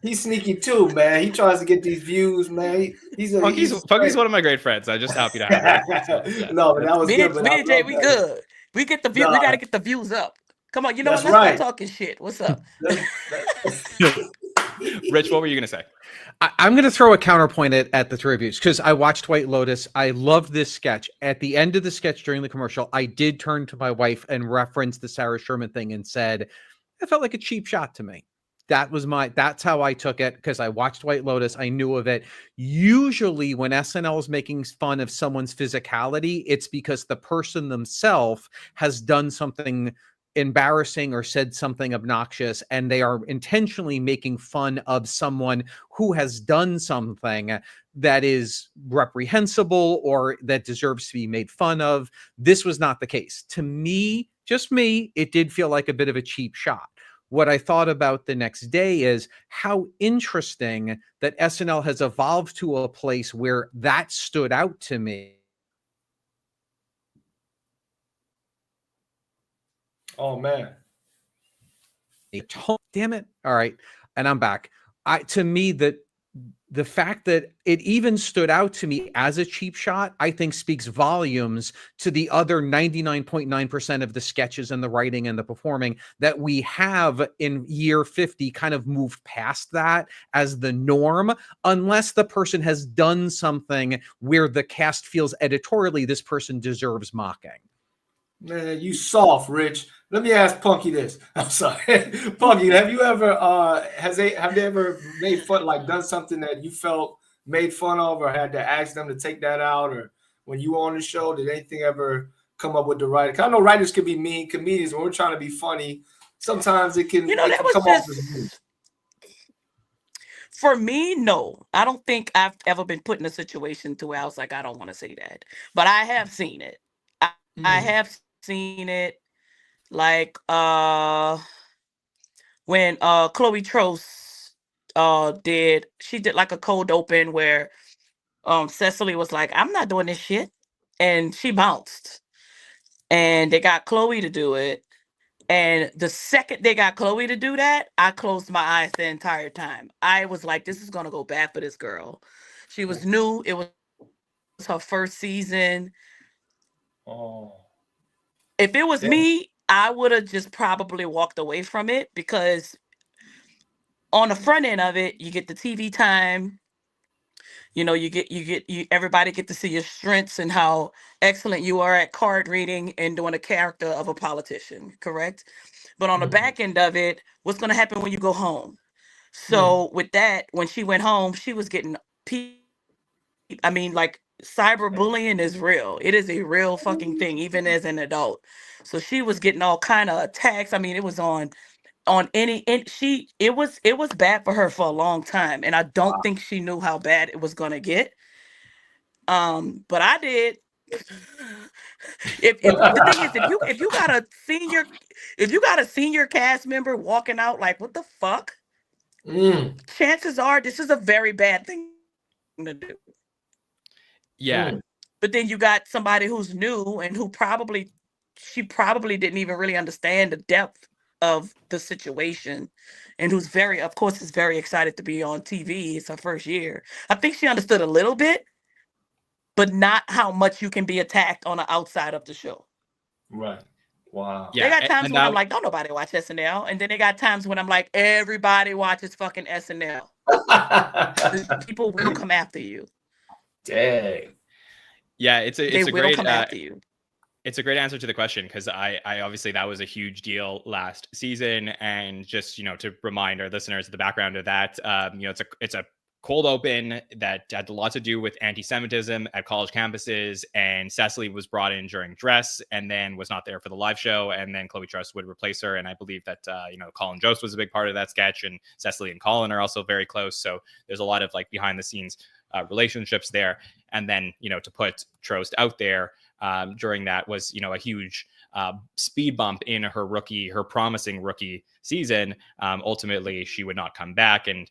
he's sneaky too, man. He tries to get these views, man. Punkie's one of my great friends. I'm just happy to have him. So, yeah. No, but that was good. Me and Jay, we good. We get the view. No. We gotta get the views up. Come on, let's right. start talking shit. What's up? Rich, what were you gonna say? I'm going to throw a counterpoint at the tributes, because I watched White Lotus. I loved this sketch. At the end of the sketch during the commercial, I did turn to my wife and reference the Sarah Sherman thing and said, it felt like a cheap shot to me. That's how I took it, because I watched White Lotus. I knew of it. Usually when SNL is making fun of someone's physicality, it's because the person themselves has done something embarrassing or said something obnoxious, and they are intentionally making fun of someone who has done something that is reprehensible or that deserves to be made fun of. This was not the case. To me, just me, it did feel like a bit of a cheap shot. What I thought about the next day is how interesting that SNL has evolved to a place where that stood out to me. Oh, man. Damn it. All right. And I'm back. To me, the fact that it even stood out to me as a cheap shot, I think speaks volumes to the other 99.9% of the sketches and the writing and the performing that we have in year 50 kind of moved past that as the norm, unless the person has done something where the cast feels editorially this person deserves mocking. Man, you soft, Rich. Let me ask Punkie this. I'm sorry, Punkie. Have you ever have they ever made fun, done something that you felt made fun of, or had to ask them to take that out, or when you were on the show, did anything ever come up with the writer? 'Cause I know writers can be mean. Comedians, when we're trying to be funny, sometimes it can, come off as mean. For me, no. I don't think I've ever been put in a situation to where I was like, I don't want to say that, but I have seen it. I have seen it, when Chloe Trost did a cold open where Cecily was like, I'm not doing this shit, and she bounced, and they got Chloe to do it, and the second they got Chloe to do that, I closed my eyes the entire time. I was like, this is gonna go bad for this girl. She was new. It was her first season. Oh. If it was me, I would have just probably walked away from it, because on the front end of it, you get the TV time, You know, everybody get to see your strengths and how excellent you are at card reading and doing a character of a politician, correct? But on the back end of it, what's going to happen when you go home? So with that, when she went home, she was getting I mean, like, cyberbullying is real. It is a real fucking thing, even as an adult. So she was getting all kind of attacks. I mean, it was on any, and it was bad for her for a long time, and I don't think she knew how bad it was gonna get. But I did. If the thing is, if you got a senior cast member walking out like, what the fuck? Chances are this is a very bad thing to do. Yeah. But then you got somebody who's new and she probably didn't even really understand the depth of the situation, and who's of course is very excited to be on TV. It's her first year. I think she understood a little bit, but not how much you can be attacked on the outside of the show. Right. Wow. Yeah, they got times when I'm like, don't nobody watch SNL. And then they got times when I'm like, everybody watches fucking SNL. People will come after you. Dang. Yeah, it's a great come after you. It's a great answer to the question, because I obviously that was a huge deal last season, and just to remind our listeners of the background of that, it's a cold open that had a lot to do with anti-Semitism at college campuses, and Cecily was brought in during dress and then was not there for the live show, and then Chloe Trust would replace her, and I believe that Colin Jost was a big part of that sketch, and Cecily and Colin are also very close, so there's a lot of like behind the scenes relationships there. And then to put Trost out there during that was a huge speed bump in her promising rookie season. Ultimately she would not come back, and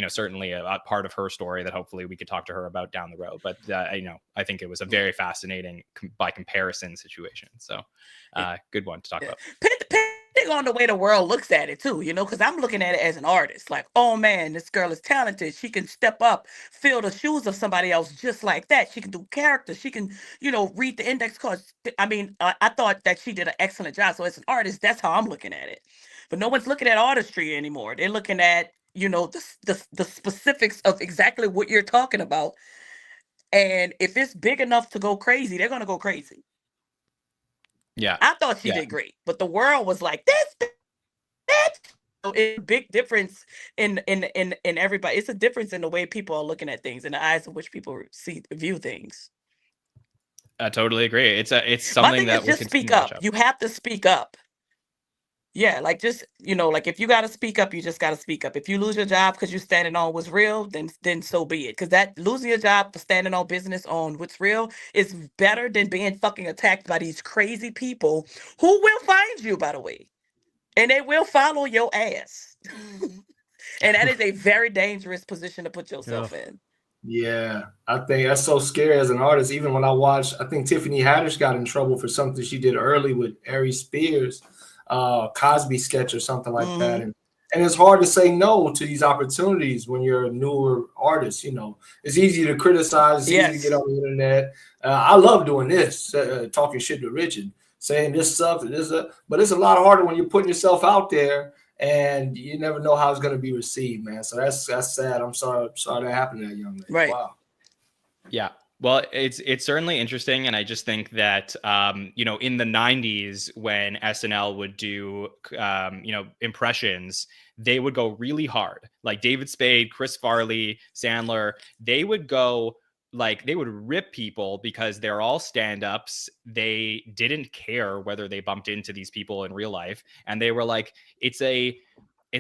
certainly a part of her story that hopefully we could talk to her about down the road. But I think it was a very fascinating by comparison situation, so good one to talk about. On the way the world looks at it too, because I'm looking at it as an artist, like, oh man, this girl is talented. She can step up, fill the shoes of somebody else just like that. She can do characters. She can, read the index cards. I mean, I thought that she did an excellent job. So as an artist, that's how I'm looking at it. But no one's looking at artistry anymore. They're looking at, the specifics of exactly what you're talking about. And if it's big enough to go crazy, they're gonna go crazy. Yeah, I thought she did great, but the world was like, this. So it's a big difference in everybody. It's a difference in the way people are looking at things, in the eyes of which people view things. I totally agree. It's something that just speak up. You have to speak up. Yeah, like just like if you got to speak up, you just got to speak up. If you lose your job because you're standing on what's real, then so be it. Because that losing your job for standing on business on what's real is better than being fucking attacked by these crazy people who will find you, by the way, and they will follow your ass. And that is a very dangerous position to put yourself in. Yeah, I think that's so scary as an artist. Even when I watched, I think Tiffany Haddish got in trouble for something she did early with Ari Spears. Cosby sketch or something like that, and it's hard to say no to these opportunities when you're a newer artist. It's easy to criticize, it's easy to get on the internet. I love doing this, talking shit to Richard, saying this stuff and this, but it's a lot harder when you're putting yourself out there and you never know how it's going to be received, man. So that's sad. I'm sorry that happened to that young lady. Right. Wow. Yeah. Well, it's certainly interesting, and I just think that in the 90s when SNL would do impressions, they would go really hard. Like David Spade, Chris Farley, Sandler, they would go they would rip people because they're all stand-ups. They didn't care whether they bumped into these people in real life, and they were like, it's a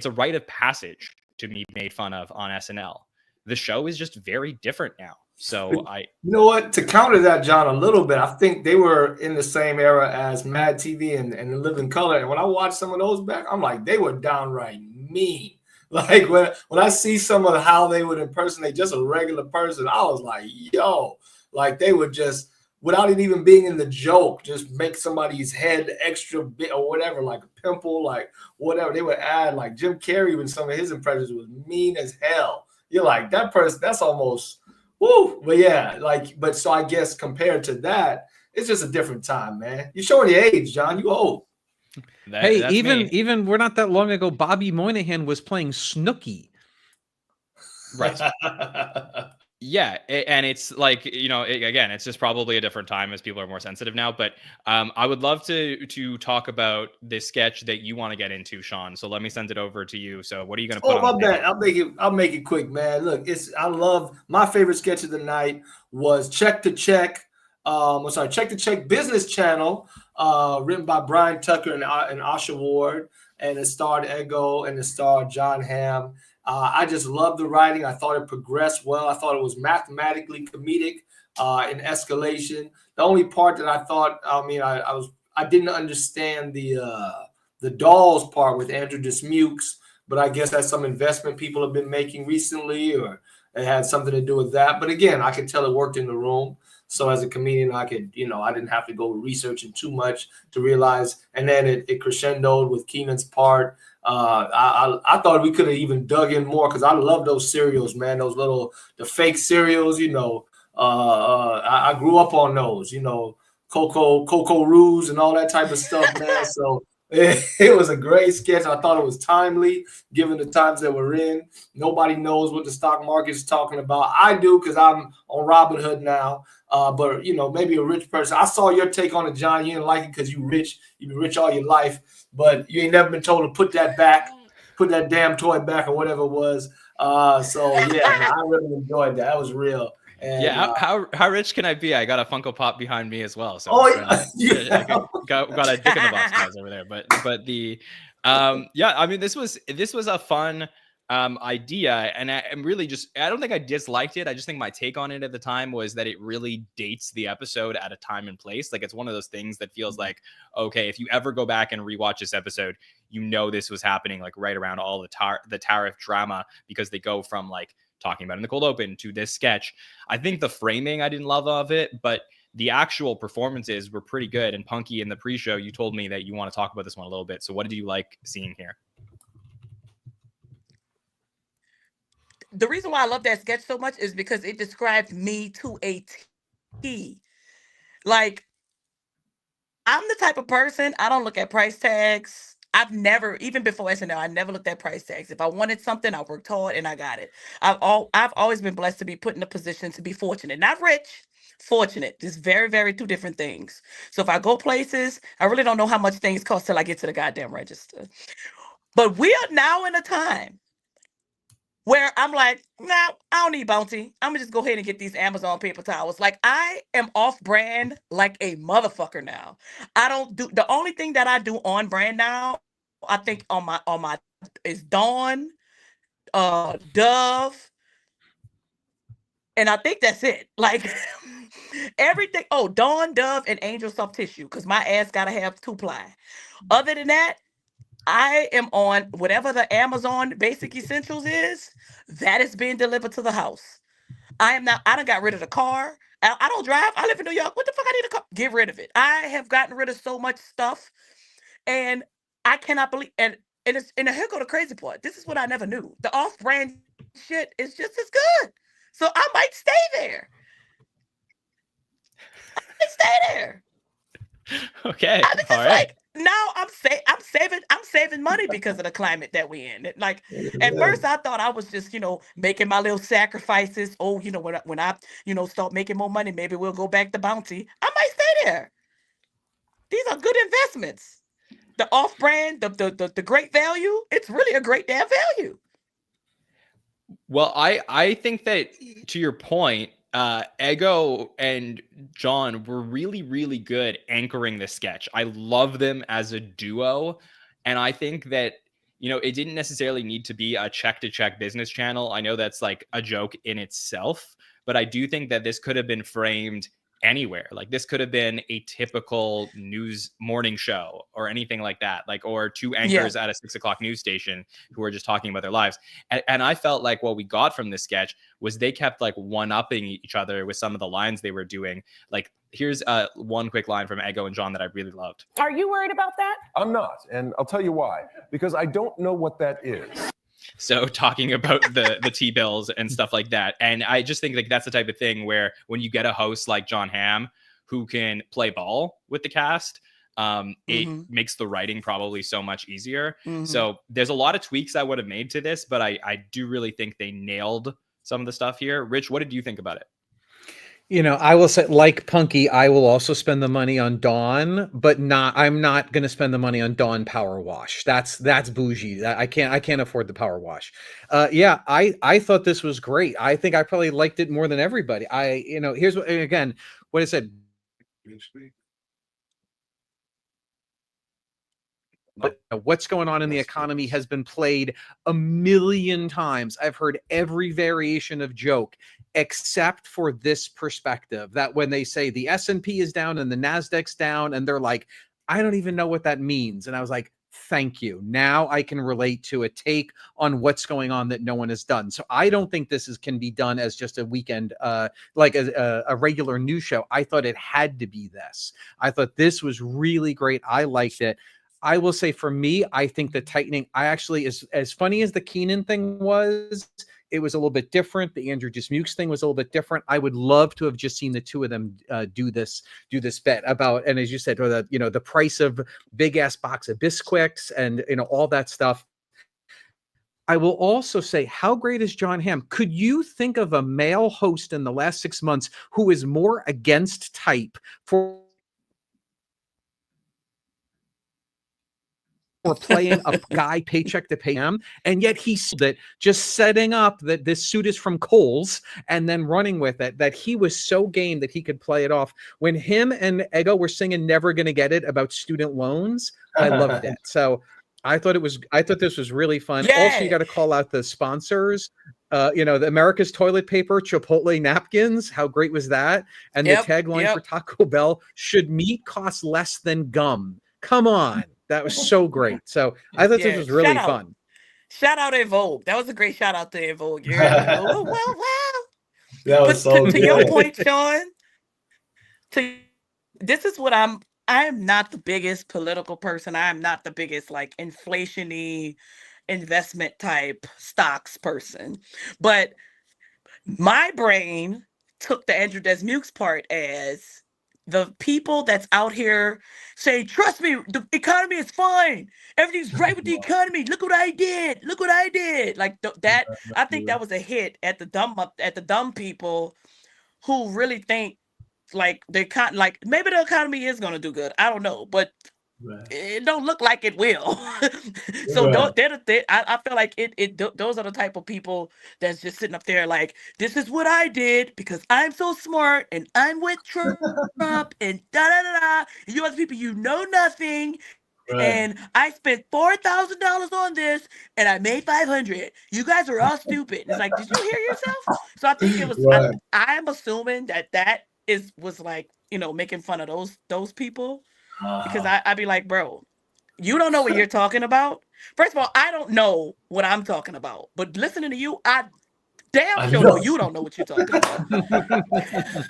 rite of passage to be made fun of on SNL. The show is just very different now. So you know what, to counter that, John, a little bit, I think they were in the same era as Mad TV and Living Color. And when I watched some of those back, I'm like, they were downright mean. Like when I see some of how they would impersonate just a regular person, I was like, yo, like they would just, without it even being in the joke, just make somebody's head extra big or whatever, like a pimple, like whatever. They would add, like Jim Carrey when some of his impressions was mean as hell. You're like, that person, that's almost... Woo, but yeah, but so I guess compared to that, it's just a different time, man. You're showing your age, John. You old. Hey, even we're not that long ago, Bobby Moynihan was playing Snooki. Right. Yeah, and it's like, you know, again, it's just probably a different time as people are more sensitive now. But I would love to talk about this sketch that you want to get into, Sean. So let me send it over to you. So what are you going to put Oh, on my the bad. table? I'll make it quick, man. Look, I love my favorite sketch of the night was Check to Check. Check to Check Business Channel, written by Brian Tucker and Asha Ward, and it starred Ego and it starred Jon Hamm. I just love the writing. I thought it progressed well. I thought it was mathematically comedic in escalation. The only part that I thought, I didn't understand the dolls part with Andrew Dismukes, but I guess that's some investment people have been making recently, or it had something to do with that. But again, I could tell it worked in the room. So as a comedian, I could, I didn't have to go researching too much to realize. And then it crescendoed with Keenan's part. I thought we could have even dug in more because I love those cereals, man. The fake cereals, I grew up on those, Cocoa Roos and all that type of stuff, man. So it was a great sketch. I thought it was timely given the times that we're in. Nobody knows what the stock market is talking about. I do because I'm on Robinhood now. But maybe a rich person. I saw your take on it, John. You didn't like it because you've been rich all your life, but you ain't never been told to put that damn toy back or whatever it was. So yeah, man, I really enjoyed that. That was real. And, yeah, how rich can I be? I got a Funko Pop behind me as well. So yeah. got a Dick in the Box guys over there. But the I mean, this was a fun idea, and I'm really I don't think I disliked it. I just think my take on it at the time was that it really dates the episode at a time and place. Like, it's one of those things that feels like, okay, if you ever go back and rewatch this episode, this was happening like right around all the tariff drama, because they go from like talking about in the cold open to this sketch. I think the framing I didn't love of it, but the actual performances were pretty good. And Punkie, in the pre-show, you told me that you want to talk about this one a little bit. So what did you like seeing here? The reason why I love that sketch so much is because it described me to a T. Like, I'm the type of person, I don't look at price tags. I've never, even before SNL, I never looked at price tags. If I wanted something, I worked hard and I got it. I've always been blessed to be put in a position to be fortunate, not rich, fortunate. Just very, very two different things. So if I go places, I really don't know how much things cost till I get to the goddamn register. But we are now in a time where I'm like, nah, I don't need Bounty. I'm gonna just go ahead and get these Amazon paper towels. Like, I am off brand like a motherfucker now. I don't do, the only thing that I do on brand now, I think on my is Dawn, Dove, and I think that's it. Like, everything. Oh, Dawn, Dove, and Angel Soft Tissue, because my ass gotta have 2-ply. Other than that, I am on whatever the Amazon Basic Essentials is. That is being delivered to the house. I done got rid of the car. I don't drive. I live in New York. What the fuck I need a car? Get rid of it. I have gotten rid of so much stuff, and I cannot believe. And here go the crazy part. This is what I never knew. The off-brand shit is just as good. So I might stay there. Okay. All right. Like, now I'm saving money because of the climate that we in. Like, at first I thought I was just, making my little sacrifices. Oh, when I start making more money, maybe we'll go back to Bounty. I might stay there. These are good investments. The off-brand, the great value, it's really a great damn value. Well, I think that, to your point, Ego and Jon were really, really good anchoring the sketch. I love them as a duo. And I think that, it didn't necessarily need to be a check-to-check business channel. I know that's like a joke in itself, but I do think that this could have been framed anywhere. Like, this could have been a typical news morning show or anything like that, like, or two anchors at a 6 o'clock news station who are just talking about their lives. And I felt like what we got from this sketch was they kept like one-upping each other with some of the lines they were doing. Like, here's one quick line from Ego and Jon that I really loved. Are you worried about that? I'm not, and I'll tell you why. Because I don't know what that is. So talking about the T-bills and stuff like that. And I just think like that's the type of thing where when you get a host like Jon Hamm who can play ball with the cast, it makes the writing probably so much easier. So there's a lot of tweaks I would have made to this, but I do really think they nailed some of the stuff here. Rich, what did you think about it? You know, I will say, like Punkie, I will also spend the money on Dawn, but I'm not going to spend the money on Dawn Power Wash. That's bougie. I can't afford the Power Wash. Yeah, I thought this was great. I think I probably liked it more than everybody. Here's what I said. But what's going on in the economy has been played a million times. I've heard every variation of joke except for this perspective, that when they say the S&P is down and the Nasdaq's down, and they're like, I don't even know what that means. And I was like, thank you. Now I can relate to a take on what's going on that no one has done. So I don't think this can be done as just a weekend, like a regular news show. I thought it had to be this. I thought this was really great. I liked it. I will say, for me, I think the tightening, I actually, as funny as the Keenan thing was, it was a little bit different. The Andrew Dismukes thing was a little bit different. I would love to have just seen the two of them do this bet about, and as you said, the price of big ass box of Bisquiks and all that stuff. I will also say, how great is Jon Hamm? Could you think of a male host in the last 6 months who is more against type for playing a guy paycheck to pay him, and yet he's that just setting up that this suit is from Kohl's and then running with it, that he was so game that he could play it off. When him and Ego were singing Never Gonna Get It about student loans, I loved it. So I thought this was really fun. Yeah. Also, you got to call out the sponsors. The America's Toilet Paper, Chipotle napkins. How great was that? And the tagline for Taco Bell: should meat cost less than gum? Come on. That was so great. So I thought this was really fun. Shout out to Vogue. That was a great shout out to Vogue. Well. That was so to your point, Sean. This is what I am not the biggest political person. I am not the biggest like inflation-y investment type stocks person. But my brain took the Andrew Dismukes part as the people that's out here saying, trust me, the economy is fine. Everything's right with the economy. Look what I did. Look what I did. Like that, I think that was a hit at the dumb people who really think like maybe the economy is going to do good. I don't know, but it don't look like it will. So I feel like those are the type of people that's just sitting up there like, this is what I did because I'm so smart and I'm with Trump and da da da da. You other people, you know nothing. And I spent $4,000 on this and I made 500. You guys are all stupid. It's like, did you hear yourself? So I think it was. I'm assuming that was like, making fun of those people. Because I'd be like, bro, you don't know what you're talking about. First of all, I don't know what I'm talking about. But listening to you, I sure know you don't know what you're talking about.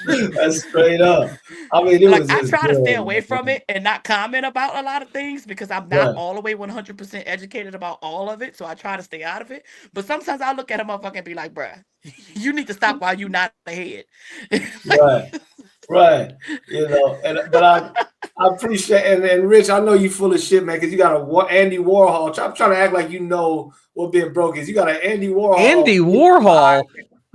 That's straight up. I mean, I try to stay away from it and not comment about a lot of things because I'm not all the way 100% educated about all of it. So I try to stay out of it. But sometimes I look at a motherfucker and be like, bruh, you need to stop while you're not ahead. Right. But I appreciate, and Rich, I know you full of shit, man, because you got a Andy Warhol. I'm trying to act like you know what being broke is. You got an Andy Warhol. Andy Warhol?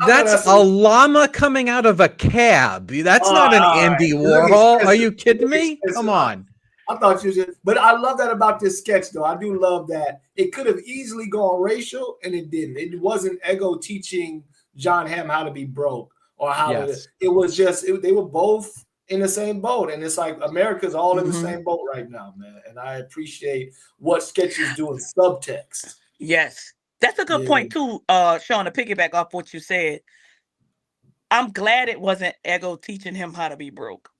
That's a llama coming out of a cab. That's not an Andy Warhol. Are you kidding me? Come on. I thought you just, but I love that about this sketch, though. I do love that it could have easily gone racial, and it didn't. It wasn't Ego teaching Jon Hamm how to be broke. Or how it was just they were both in the same boat, and it's like America's all in the same boat right now, man. And I appreciate what sketches do in subtext. Yes, that's a good point too, Sean. To piggyback off what you said, I'm glad it wasn't Ego teaching him how to be broke.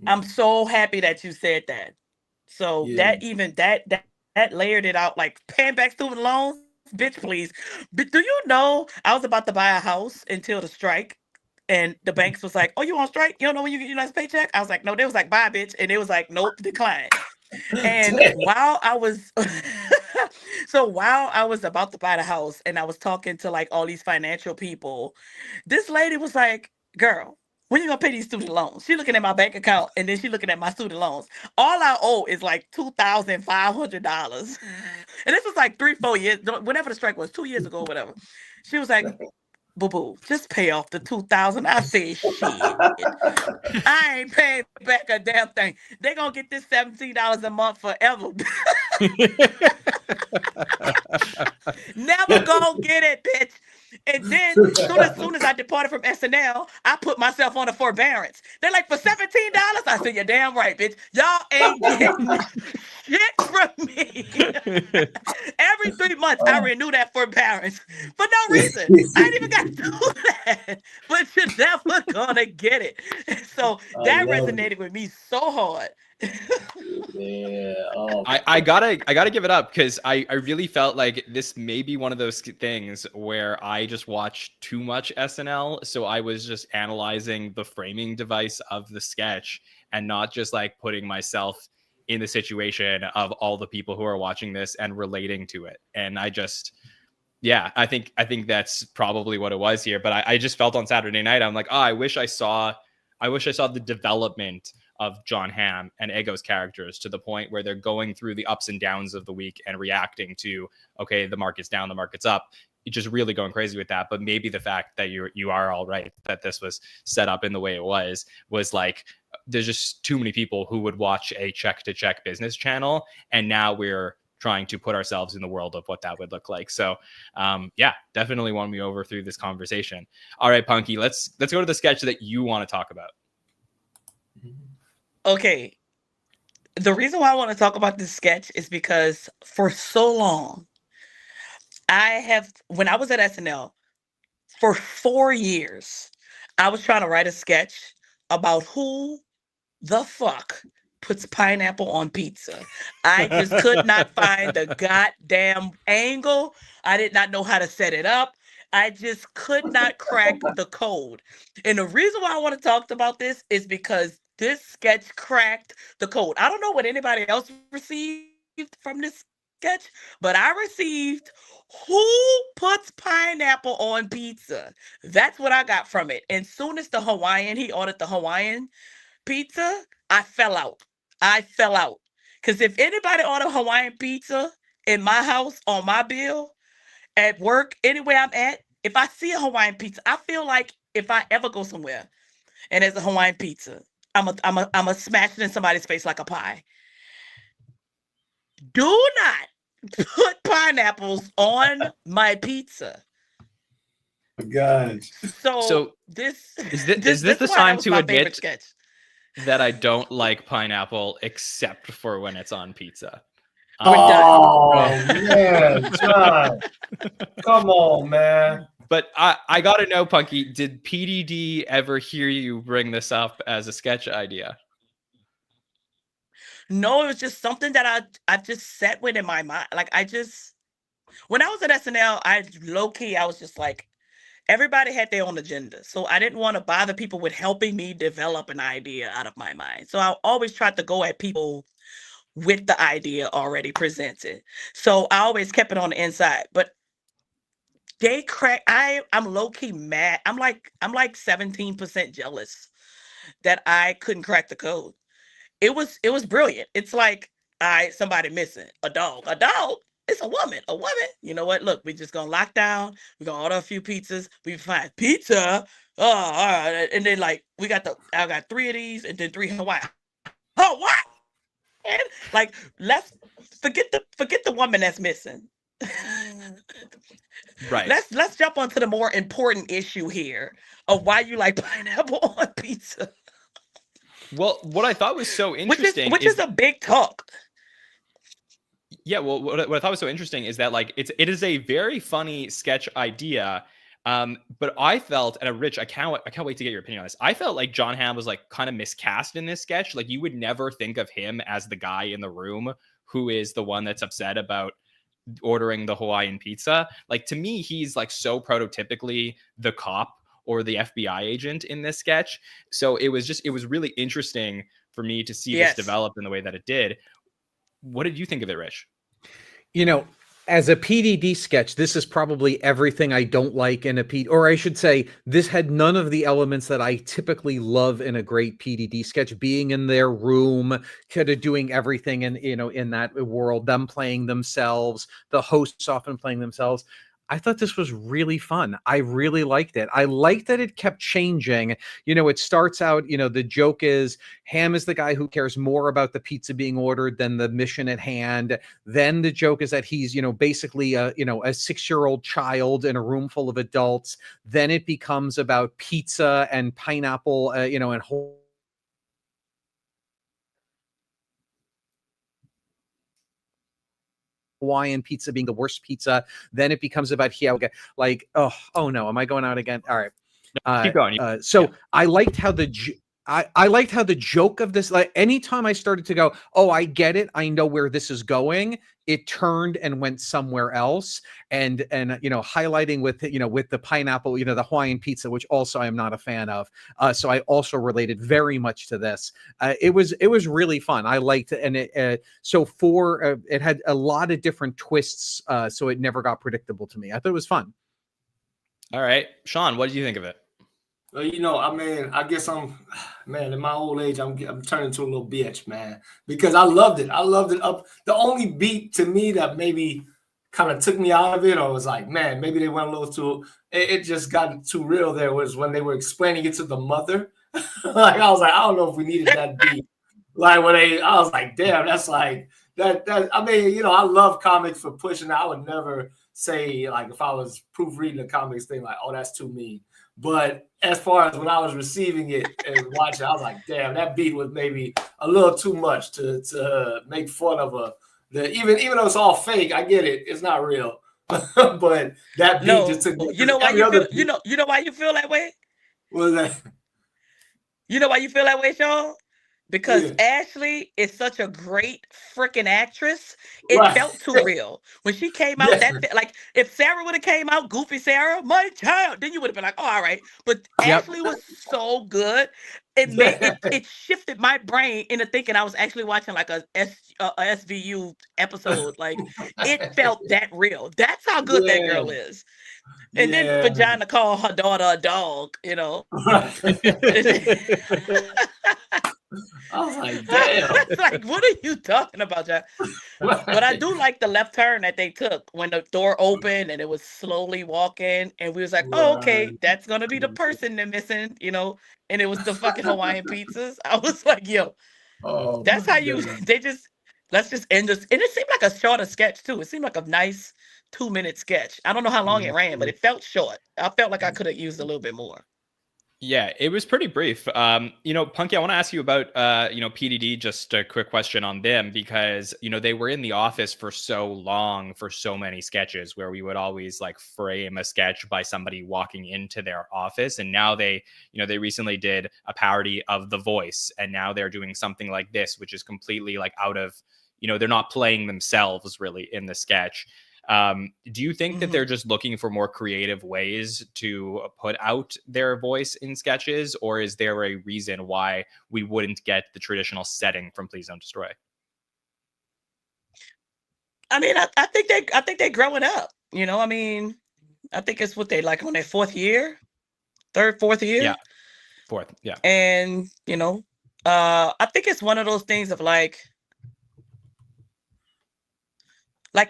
I'm so happy that you said that. So that layered it out, like paying back student loans. Bitch, please. But do you know I was about to buy a house until the strike, and the banks was like, "Oh, you on strike? You don't know when you get your next paycheck?" I was like, "No." They was like, "Bye, bitch," and they was like, "Nope, decline." And while I was about to buy the house, and I was talking to like all these financial people, this lady was like, "Girl, when you gonna pay these student loans?" She looking at my bank account, and then she looking at my student loans. All I owe is like $2,500, and this was like 3-4 years, whenever the strike was, 2 years ago, or whatever. She was like, "Boo boo, just pay off the 2,000." I said, "Shit, I ain't paying back a damn thing. They gonna get this $17 a month forever." Never gonna get it, bitch. And then soon as I departed from SNL, I put myself on a forbearance. They're like, "For $17?" I said, "You're damn right, bitch. Y'all ain't getting shit from me." Every 3 months, I renew that forbearance for no reason. I ain't even got to do that. But you're never gonna get it. So that resonated with me so hard. Yeah. Oh, I gotta give it up because I really felt like this may be one of those things where I just watched too much SNL, so I was just analyzing the framing device of the sketch and not just like putting myself in the situation of all the people who are watching this and relating to it. And I just, yeah, I think that's probably what it was here. But I just felt on Saturday night, I'm like, oh, I wish I saw the development of Jon Hamm and Ego's characters to the point where they're going through the ups and downs of the week and reacting to, okay, the market's down, the market's up. Just really going crazy with that. But maybe the fact that you are all right, that this was set up in the way it was like, there's just too many people who would watch a check-to-check business channel. And now we're trying to put ourselves in the world of what that would look like. So yeah, definitely won me over through this conversation. All right, Punkie, let's go to the sketch that you want to talk about. Okay. The reason why I want to talk about this sketch is because for so long, when I was at SNL for 4 years, I was trying to write a sketch about who the fuck puts pineapple on pizza. I just could not find the goddamn angle. I did not know how to set it up. I just could not crack the code. And the reason why I want to talk about this is because this sketch cracked the code. I don't know what anybody else received from this sketch, but I received who puts pineapple on pizza. That's what I got from it. And soon as he ordered the Hawaiian pizza, I fell out. Because if anybody order Hawaiian pizza in my house, on my bill, at work, anywhere I'm at, if I see a Hawaiian pizza, I feel like if I ever go somewhere and there's a Hawaiian pizza, I'm a smash it in somebody's face like a pie. Do not put pineapples on my pizza. gosh. So this is this the time to admit that I don't like pineapple except for when it's on pizza? Oh man, John. Come on, man. But I gotta know, Punkie, did PDD ever hear you bring this up as a sketch idea? No, it was just something that I just sat with in my mind. Like when I was at SNL, I was just like, everybody had their own agenda. So I didn't want to bother people with helping me develop an idea out of my mind. So I always tried to go at people with the idea already presented. So I always kept it on the inside. But I'm low-key mad. I'm like 17% jealous that I couldn't crack the code. It was brilliant. It's like, somebody missing a dog. It's a woman. You know what? Look, we just gonna lock down. We're gonna order a few pizzas. We find pizza. Oh, all right. And then like I got 3 of these and then 3 Hawaiian. Oh, what? And like, let's forget the woman that's missing. Right. Let's jump onto the more important issue here of why you like pineapple on pizza. Well, what I thought was so interesting, which is a big talk. Yeah, well, what I thought was so interesting is that like it is a very funny sketch idea, but I felt, and Rich, I can't wait to get your opinion on this. I felt like Jon Hamm was like kind of miscast in this sketch. Like you would never think of him as the guy in the room who is the one that's upset about ordering the Hawaiian pizza. Like to me, he's like so prototypically the cop or the FBI agent in this sketch. So it was really interesting for me to see this develop in the way that it did. What did you think of it, Rich? You know, as a PDD sketch, this is probably everything I don't like in a or I should say, this had none of the elements that I typically love in a great PDD sketch, being in their room, kind of doing everything in that world, them playing themselves, the hosts often playing themselves. I thought this was really fun. I really liked it. I liked that it kept changing. It starts out, the joke is Hamm is the guy who cares more about the pizza being ordered than the mission at hand. Then the joke is that he's, basically a 6-year-old child in a room full of adults. Then it becomes about pizza and pineapple, and whole Hawaiian pizza being the worst pizza. Then it becomes about like, oh no, am I going out again? All right. Keep going. So I liked how I liked how the joke of this, like anytime I started to go, oh, I get it, I know where this is going, it turned and went somewhere else. And highlighting with with the pineapple, the Hawaiian pizza, which also I am not a fan of. So I also related very much to this. It was really fun. I liked it, and it had a lot of different twists. So it never got predictable to me. I thought it was fun. All right, Sean, what did you think of it? I guess in my old age, I'm turning into a little bitch, man, because I loved it. The only beat to me that maybe kind of took me out of it, or was like, man, maybe they went a little too, it just got too real there, was when they were explaining it to the mother. Like, I was like, I don't know if we needed that beat. Like, I was like, damn, that's like, that, I love comics for pushing. I would never say, like, if I was proofreading a comics thing, like, oh, that's too mean. But as far as when I was receiving it and watching, I was like, damn, that beat was maybe a little too much to make fun of even though it's all fake, I get it. It's not real. But that beat just took you know why you know why you feel that way? What was that? You know why you feel that way, Sean? Because Ashley is such a great freaking actress. It felt too real. When she came out, like, if Sarah would have came out, Goofy Sarah, my child, then you would have been like, oh, all right. But Ashley was so good. It shifted my brain into thinking I was actually watching like a SVU episode. Like, it felt that real. That's how good that girl is. And then Vagina called her daughter a dog, I was like, damn. Like, what are you talking about, John? But I do like the left turn that they took when the door opened and it was slowly walking, and we was like, oh, okay, that's gonna be the person they're missing, and it was the fucking Hawaiian pizzas. I was like, yo, that's how let's just end this. And it seemed like a shorter sketch too. It seemed like a nice 2-minute sketch. I don't know how long it ran, but it felt short. I felt like I could have used a little bit more. Yeah, it was pretty brief. Punkie, I want to ask you about, PDD, just a quick question on them, because, they were in the office for so long, for so many sketches where we would always like frame a sketch by somebody walking into their office. And now they recently did a parody of The Voice, and now they're doing something like this, which is completely like out of, they're not playing themselves really in the sketch. Do you think that they're just looking for more creative ways to put out their voice in sketches, or is there a reason why we wouldn't get the traditional setting from Please Don't Destroy? I mean, I think they're growing up. I think it's what they like on their fourth year. Yeah, fourth. Yeah, and I think it's one of those things of like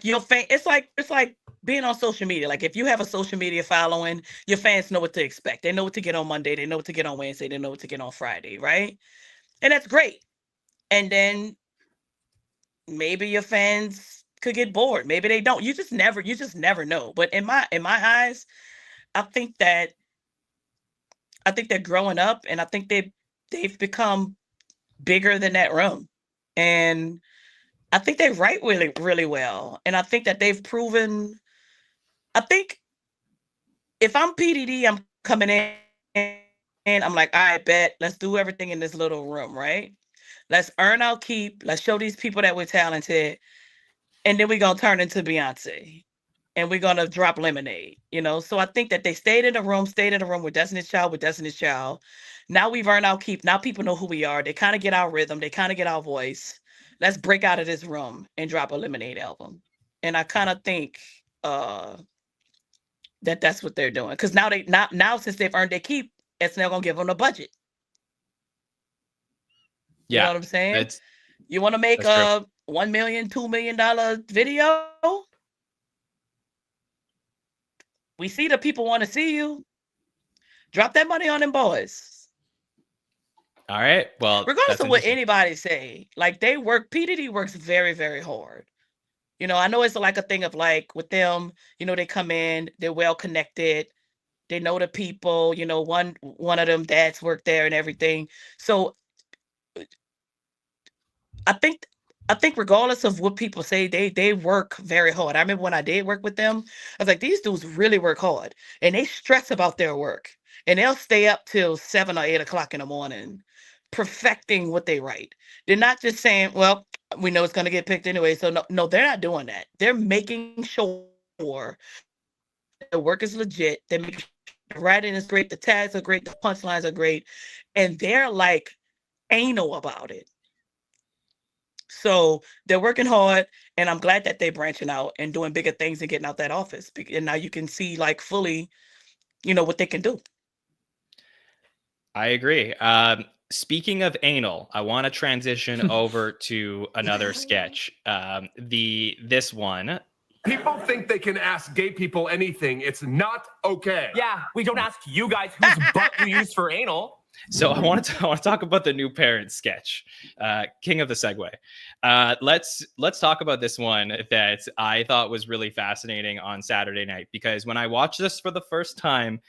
your fan. It's like being on social media. Like, if you have a social media following, your fans know what to expect. They know what to get on Monday. They know what to get on Wednesday. They know what to get on Friday, right? And that's great. And then maybe your fans could get bored. Maybe they don't. You just never know. But in my eyes, I think they're growing up, and I think they've become bigger than that room. And I think they write really, really well. And I think that they've proven, I think if I'm PDD, I'm coming in and I'm like, all right, bet, let's do everything in this little room, right? Let's earn our keep. Let's show these people that we're talented. And then we're going to turn into Beyonce. And we're going to drop Lemonade, So I think that they stayed in the room with Destiny's Child. Now we've earned our keep. Now people know who we are. They kind of get our rhythm. They kind of get our voice. Let's break out of this room and drop a Lemonade album. And I kind of think that's what they're doing. Because now since they've earned their keep, SNL gonna give them a budget. You know what I'm saying? You want to make a $1 million, $2 million video? We see the people want to see you. Drop that money on them boys. All right. Well, Regardless that's of what interesting. anybody say, like they work, PDD works very, very hard. You know, I know it's like a thing of like with them, you know, they come in, they're well connected, they know the people, you know, one of them dads work there and everything. So I think regardless of what people say, they work very hard. I remember when I did work with them, I was like, these dudes really work hard and they stress about their work. And they'll stay up till 7 or 8 o'clock in the morning perfecting what they write. They're not just saying, well, we know it's gonna get picked anyway. So no, they're not doing that. They're making sure the work is legit. They're making sure the writing is great, the tags are great, the punchlines are great, and they're like anal about it. So they're working hard, and I'm glad that they're branching out and doing bigger things and getting out that office. And now you can see like fully, you know, what they can do. I agree. Speaking of anal, I want to transition over to another sketch. This one. People think they can ask gay people anything. It's not okay. Yeah, we don't ask you guys whose butt you use for anal. So I want to talk about the new parent sketch, king of the segue. Let's talk about this one that I thought was really fascinating on Saturday night, because when I watched this for the first time,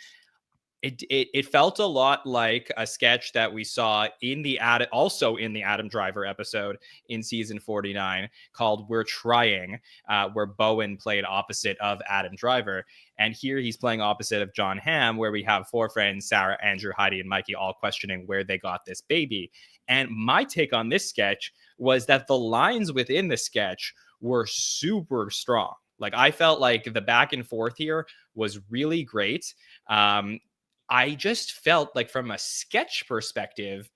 it felt a lot like a sketch that we saw in the Adam Driver episode in season 49 called "We're Trying," where Bowen played opposite of Adam Driver, and here he's playing opposite of Jon Hamm, where we have four friends: Sarah, Andrew, Heidi, and Mikey, all questioning where they got this baby. And my take on this sketch was that the lines within the sketch were super strong. Like, I felt like the back and forth here was really great. I just felt like from a sketch perspective,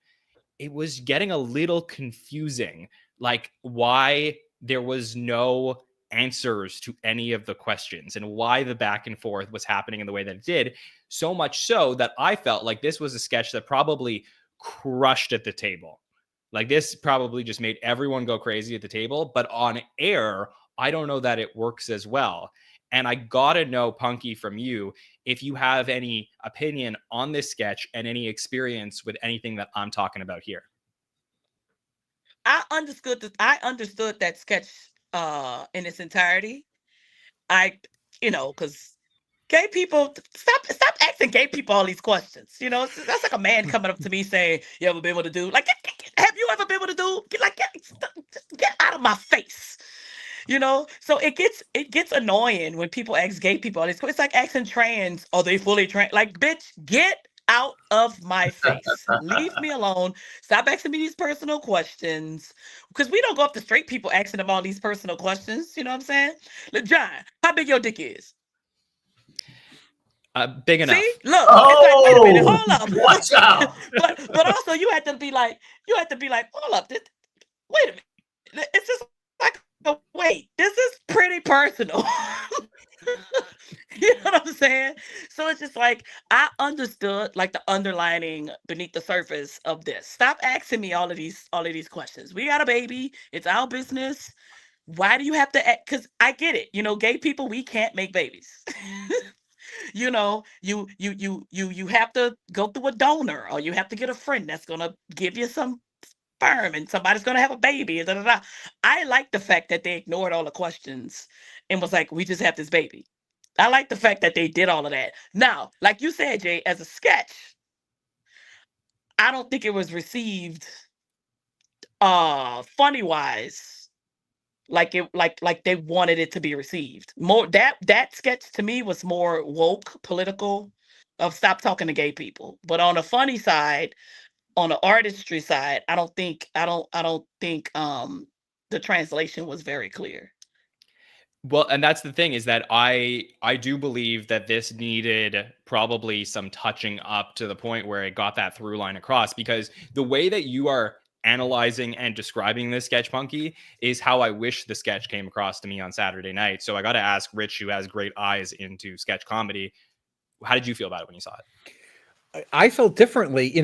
it was getting a little confusing, like why there was no answers to any of the questions and why the back and forth was happening in the way that it did. So much so that I felt like this was a sketch that probably crushed at the table. Like, this probably just made everyone go crazy at the table, but on air, I don't know that it works as well. And I gotta know, Punkie, from you, if you have any opinion on this sketch and any experience with anything that I'm talking about here. I understood that sketch in its entirety. Because gay people, stop asking gay people all these questions. You know, that's like a man coming up to me saying, "You ever been with a dude?" Like, have you ever been with a dude? Get out of my face. You know, so it gets annoying when people ask gay people. It's like asking trans, are they fully trans? Like, bitch, get out of my face. Leave me alone. Stop asking me these personal questions, because we don't go up to straight people asking them all these personal questions. You know what I'm saying? Look, John, how big your dick is? Big enough. See, look, it's like, wait a minute, hold up. Watch out. but also you had to be like, hold up, wait a minute. It's just like, wait, this is pretty personal. You know what I'm saying? So it's just like, I understood like the underlining beneath the surface of this. Stop asking me all of these questions. We got a baby. It's our business. Why do you have to? Because I get it. You know, gay people, we can't make babies. You know, you have to go through a donor, or you have to get a friend that's gonna give you some sperm, and somebody's gonna have a baby. And I like the fact that they ignored all the questions and was like, we just have this baby. I like the fact that they did all of that. Now, like you said, Jay, as a sketch, I don't think it was received funny wise like they wanted it to be received. More that sketch to me was more woke, political, of stop talking to gay people. But on the funny side, on the artistry side, I don't think the translation was very clear. Well, and that's the thing, is that I do believe that this needed probably some touching up to the point where it got that through line across, because the way that you are analyzing and describing this sketch, Punkie, is how I wish the sketch came across to me on Saturday night. So I got to ask Rich, who has great eyes into sketch comedy, how did you feel about it when you saw it? I felt differently,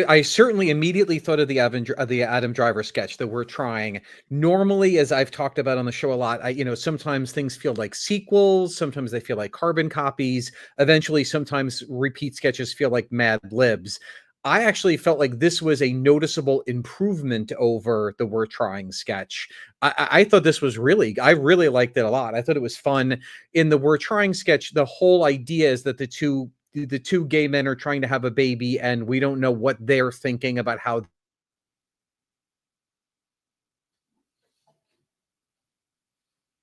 I certainly immediately thought of the Adam Driver sketch that we're trying. Normally, as I've talked about on the show a lot, sometimes things feel like sequels, sometimes they feel like carbon copies. Eventually, sometimes repeat sketches feel like Mad Libs. I actually felt like this was a noticeable improvement over the We're Trying sketch. I thought this was I really liked it a lot. I thought it was fun. In the We're Trying sketch, the whole idea is that the two gay men are trying to have a baby, and we don't know what they're thinking about how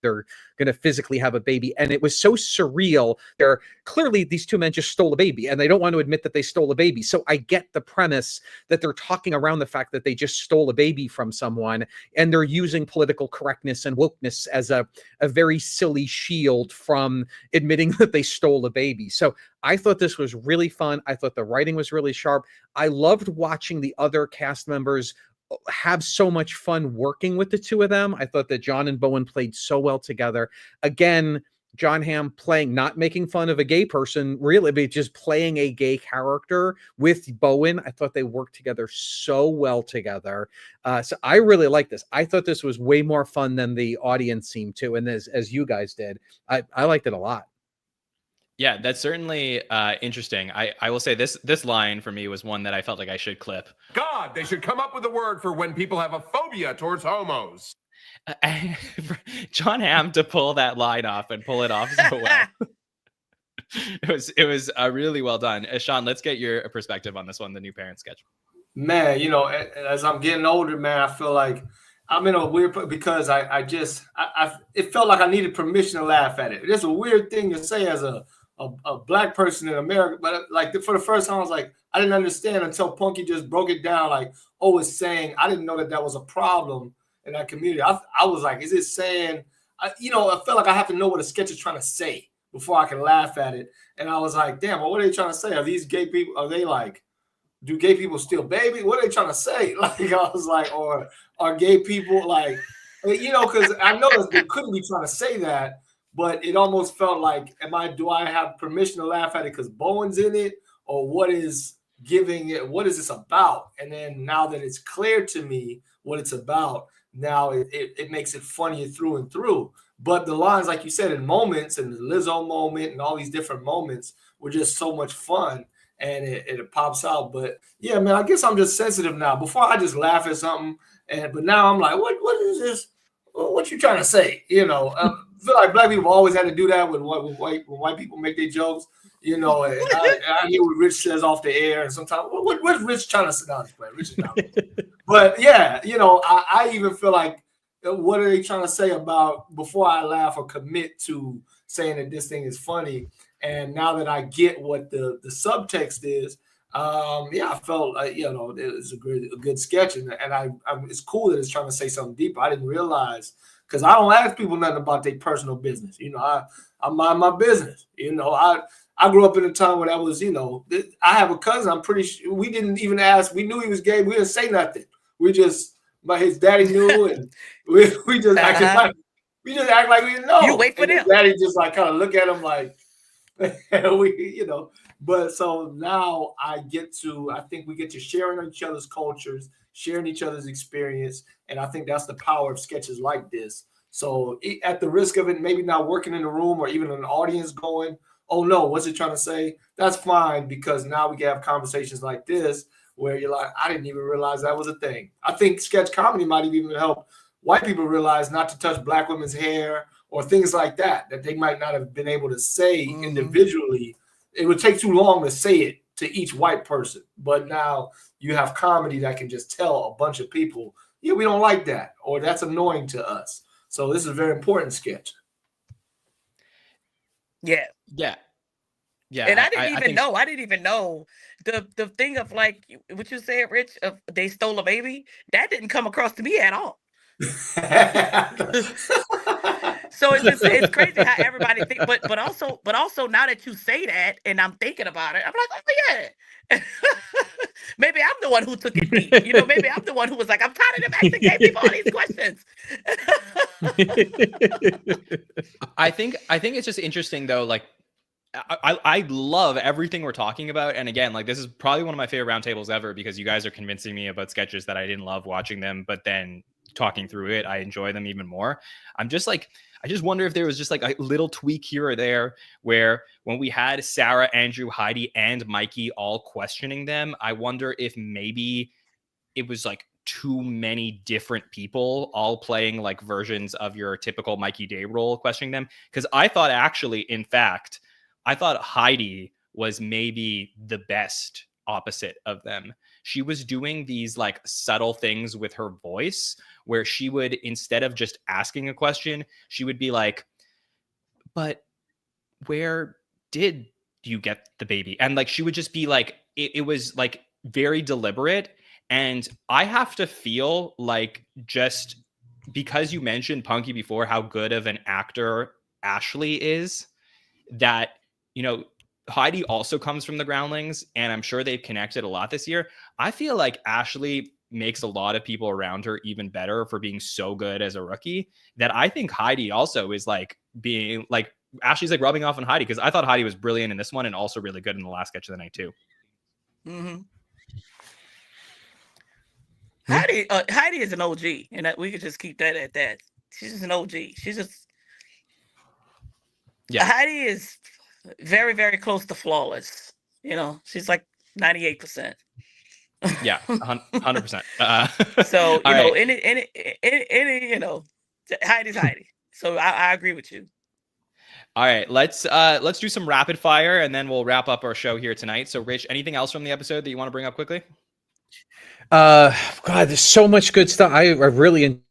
they're going to physically have a baby. And it was so surreal. They're clearly, these two men just stole a baby and they don't want to admit that they stole a baby. So I get the premise that they're talking around the fact that they just stole a baby from someone, and they're using political correctness and wokeness as a very silly shield from admitting that they stole a baby. So I thought this was really fun. I thought the writing was really sharp. I loved watching the other cast members have so much fun working with the two of them. I thought that Jon and Bowen played so well together. Again, Jon Hamm playing, not making fun of a gay person, really, but just playing a gay character with Bowen. I thought they worked together so well together. So I really liked this. I thought this was way more fun than the audience seemed to, and as you guys did. I liked it a lot. Yeah, that's certainly interesting. I will say this line for me was one that I felt like I should clip. God, they should come up with a word for when people have a phobia towards homos. Jon Hamm to pull that line off and pull it off so well. It was really well done. Sean, let's get your perspective on this one, the new parent sketch. Man, as I'm getting older, man, I feel like I'm in a weird, because it felt like I needed permission to laugh at it. It's a weird thing to say as a black person in America, but like for the first time, I was like, I didn't understand until Punkie just broke it down. Like, oh, it's saying, I didn't know that was a problem in that community. I was like, is it saying, I felt like I have to know what a sketch is trying to say before I can laugh at it. And I was like, damn, well, what are they trying to say? Are these gay people, are they like, do gay people steal baby? What are they trying to say? Like, I was like, or are gay people like, because I know that they couldn't be trying to say that, but it almost felt like, do I have permission to laugh at it because Bowen's in it, or what is this about? And then now that it's clear to me what it's about, now it makes it funnier through and through. But the lines, like you said, in moments, and the Lizzo moment and all these different moments were just so much fun, and it pops out. But yeah, man, I guess I'm just sensitive now. Before I just laugh at something, but now I'm like, what is this? What you trying to say? I feel like black people always had to do that when white people make their jokes. And I hear what Rich says off the air, and sometimes what's Rich trying to sit down? Rich is not. But yeah, I even feel like, what are they trying to say about, before I laugh or commit to saying that this thing is funny? And now that I get what the subtext is, I felt like, it was a good sketch, and it's cool that it's trying to say something deeper. I didn't realize, because I don't ask people nothing about their personal business. I mind my business. I grew up in a time where that was, I have a cousin. I'm pretty sure we didn't even ask. We knew he was gay. We didn't say nothing. But his daddy knew, and we just act like we act like we didn't know. You wait for them. His daddy just like kind of look at him like, But so now I think we get to sharing each other's cultures, sharing each other's experience, and I think that's the power of sketches like this. So at the risk of it maybe not working in the room, or even an audience going, oh no, what's it trying to say? That's fine, because now we can have conversations like this where you're like, I didn't even realize that was a thing. I think sketch comedy might even help white people realize not to touch black women's hair, or things like that they might not have been able to say individually. It would take too long to say it to each white person. But now you have comedy that can just tell a bunch of people, yeah, we don't like that, or that's annoying to us. So this is a very important sketch. Yeah. And I didn't even know the thing of, like what you said, Rich, of they stole a baby. That didn't come across to me at all. So it's crazy how everybody thinks, but also now that you say that, and I'm thinking about it, I'm like, oh yeah. Maybe I'm the one who took it deep. Maybe I'm the one who was like, I'm tired of them asking gay people all these questions. I think it's just interesting though, like, I love everything we're talking about. And again, like, this is probably one of my favorite roundtables ever, because you guys are convincing me about sketches that I didn't love watching them, but then talking through it, I enjoy them even more. I'm just like, I just wonder if there was just like a little tweak here or there, where when we had Sarah, Andrew, Heidi, and Mikey all questioning them, I wonder if maybe it was like too many different people all playing like versions of your typical Mikey Day role questioning them. Because I thought, actually, in fact, I thought Heidi was maybe the best opposite of them. She was doing these like subtle things with her voice, where she would, instead of just asking a question, she would be like, but where did you get the baby? And like, she would just be like, it was like very deliberate. And I have to feel like, just because you mentioned, Punkie, before, how good of an actor Ashley is, that, you know, Heidi also comes from the Groundlings, and I'm sure they've connected a lot this year. I feel like Ashley makes a lot of people around her even better for being so good as a rookie, that I think Heidi also is like being like, Ashley's like rubbing off on Heidi, because I thought Heidi was brilliant in this one and also really good in the last sketch of the night too. Mm-hmm. Heidi is an OG, and we could just keep that at that. She's just an OG. She's just, yeah. Heidi is very, very close to flawless. You know, she's like 98%. Yeah, 100%. So, you know, right. any, you know, Heidi's Heidi. So I agree with you. All right, let's do some rapid fire, and then we'll wrap up our show here tonight. So, Rich, anything else from the episode that you want to bring up quickly? God, there's so much good stuff. I really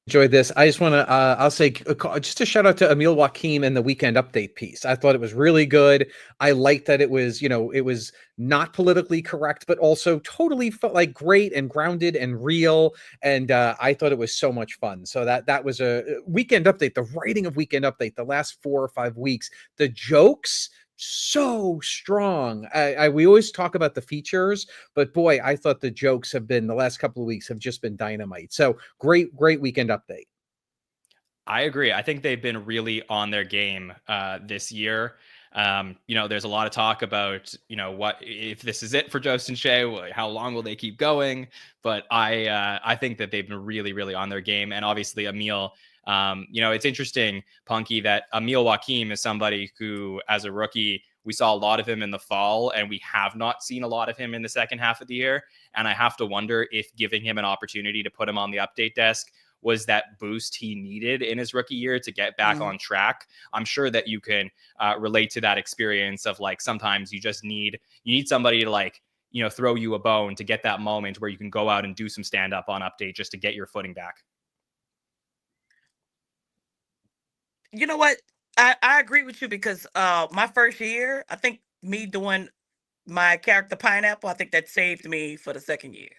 enjoyed this. I just want to, I'll say, just a shout out to Emil Joachim and the Weekend Update piece. I thought it was really good. I liked that it was, you know, it was not politically correct, but also totally felt like great and grounded and real. And I thought it was so much fun. So that was a Weekend Update. The writing of Weekend Update, the last 4 or 5 weeks, the jokes, so strong. We always talk about the features, but boy, I thought the jokes have been, the last couple of weeks have just been dynamite. So great Weekend Update. I agree. I think they've been really on their game this year. You know, there's a lot of talk about, you know, what if this is it for Justin Shea, how long will they keep going? But I think that they've been really, really on their game. And obviously Emil, you know, it's interesting, Punkie, that Emil Joachim is somebody who, as a rookie, we saw a lot of him in the fall, and we have not seen a lot of him in the second half of the year. And I have to wonder if giving him an opportunity to put him on the update desk was that boost he needed in his rookie year to get back on track. I'm sure that you can relate to that experience of, like, sometimes you just need somebody to, like, you know, throw you a bone to get that moment where you can go out and do some stand up on update just to get your footing back. You know what? I agree with you, because my first year, I think me doing my character Pineapple, I think that saved me for the second year.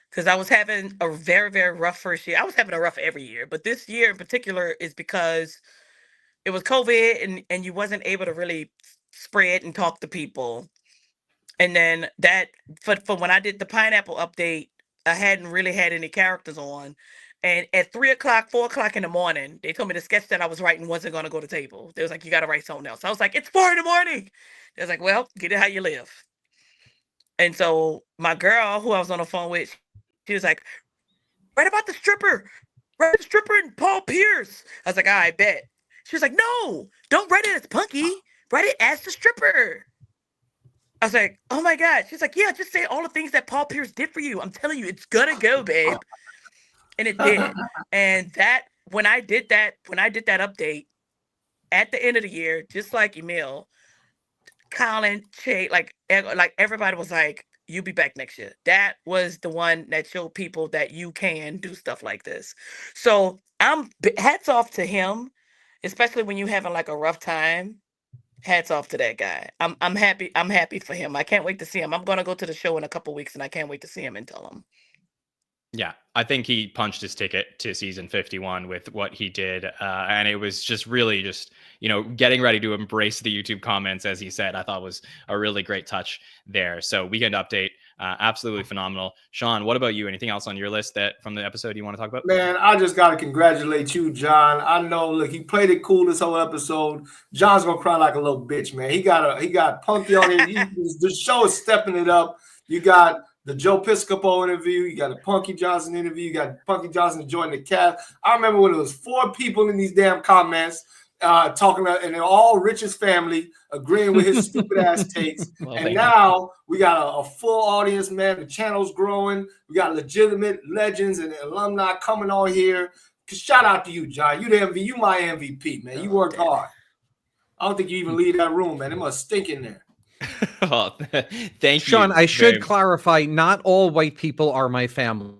Because I was having a very, very rough first year. I was having a rough every year, but this year in particular is because it was COVID and you wasn't able to really spread and talk to people. And then that, for when I did the Pineapple update, I hadn't really had any characters on. And at 3 o'clock, 4 o'clock in the morning, they told me the sketch that I was writing wasn't going to go to table. They was like, you got to write something else. I was like, it's 4 in the morning. They was like, well, get it how you live. And so my girl, who I was on the phone with, she was like, write about the stripper. Write the stripper and Paul Pierce. I was like, I bet. She was like, no, don't write it as Punkie. Write it as the stripper. I was like, oh my God. She's like, yeah, just say all the things that Paul Pierce did for you. I'm telling you, it's gonna go, babe. And it did. And that, when I did that update at the end of the year, just like Emil, Colin, Che, like everybody was like, you'll be back next year. That was the one that showed people that you can do stuff like this. So hats off to him, especially when you're having like a rough time. Hats off to that guy. I'm happy. I'm happy for him. I can't wait to see him. I'm gonna go to the show in a couple weeks, and I can't wait to see him and tell him. Yeah, I think he punched his ticket to season 51 with what he did. And it was just really just, you know, getting ready to embrace the YouTube comments, as he said, I thought was a really great touch there. So Weekend Update, Absolutely phenomenal. Sean, what about you? Anything else on your list that from the episode you want to talk about? Man, I just gotta congratulate you, John. I know, look, he played it cool this whole episode. John's gonna cry like a little bitch, man. He got Punkie on here. The show is stepping it up. You got the Joe Piscopo interview. You got the Punkie Johnson interview. You got Punkie Johnson joining the cast. I remember when it was 4 people in these damn comments talking about, and they're all Rich's family agreeing with his stupid ass takes. Well, and now we got a full audience, man. The channel's growing. We got legitimate legends and alumni coming on here. Shout out to you, John. You the MVP. You my MVP, man. You worked hard. I don't think you even leave that room, man. It must stink in there. Well, thank you, Sean, I should clarify, not all white people are my family.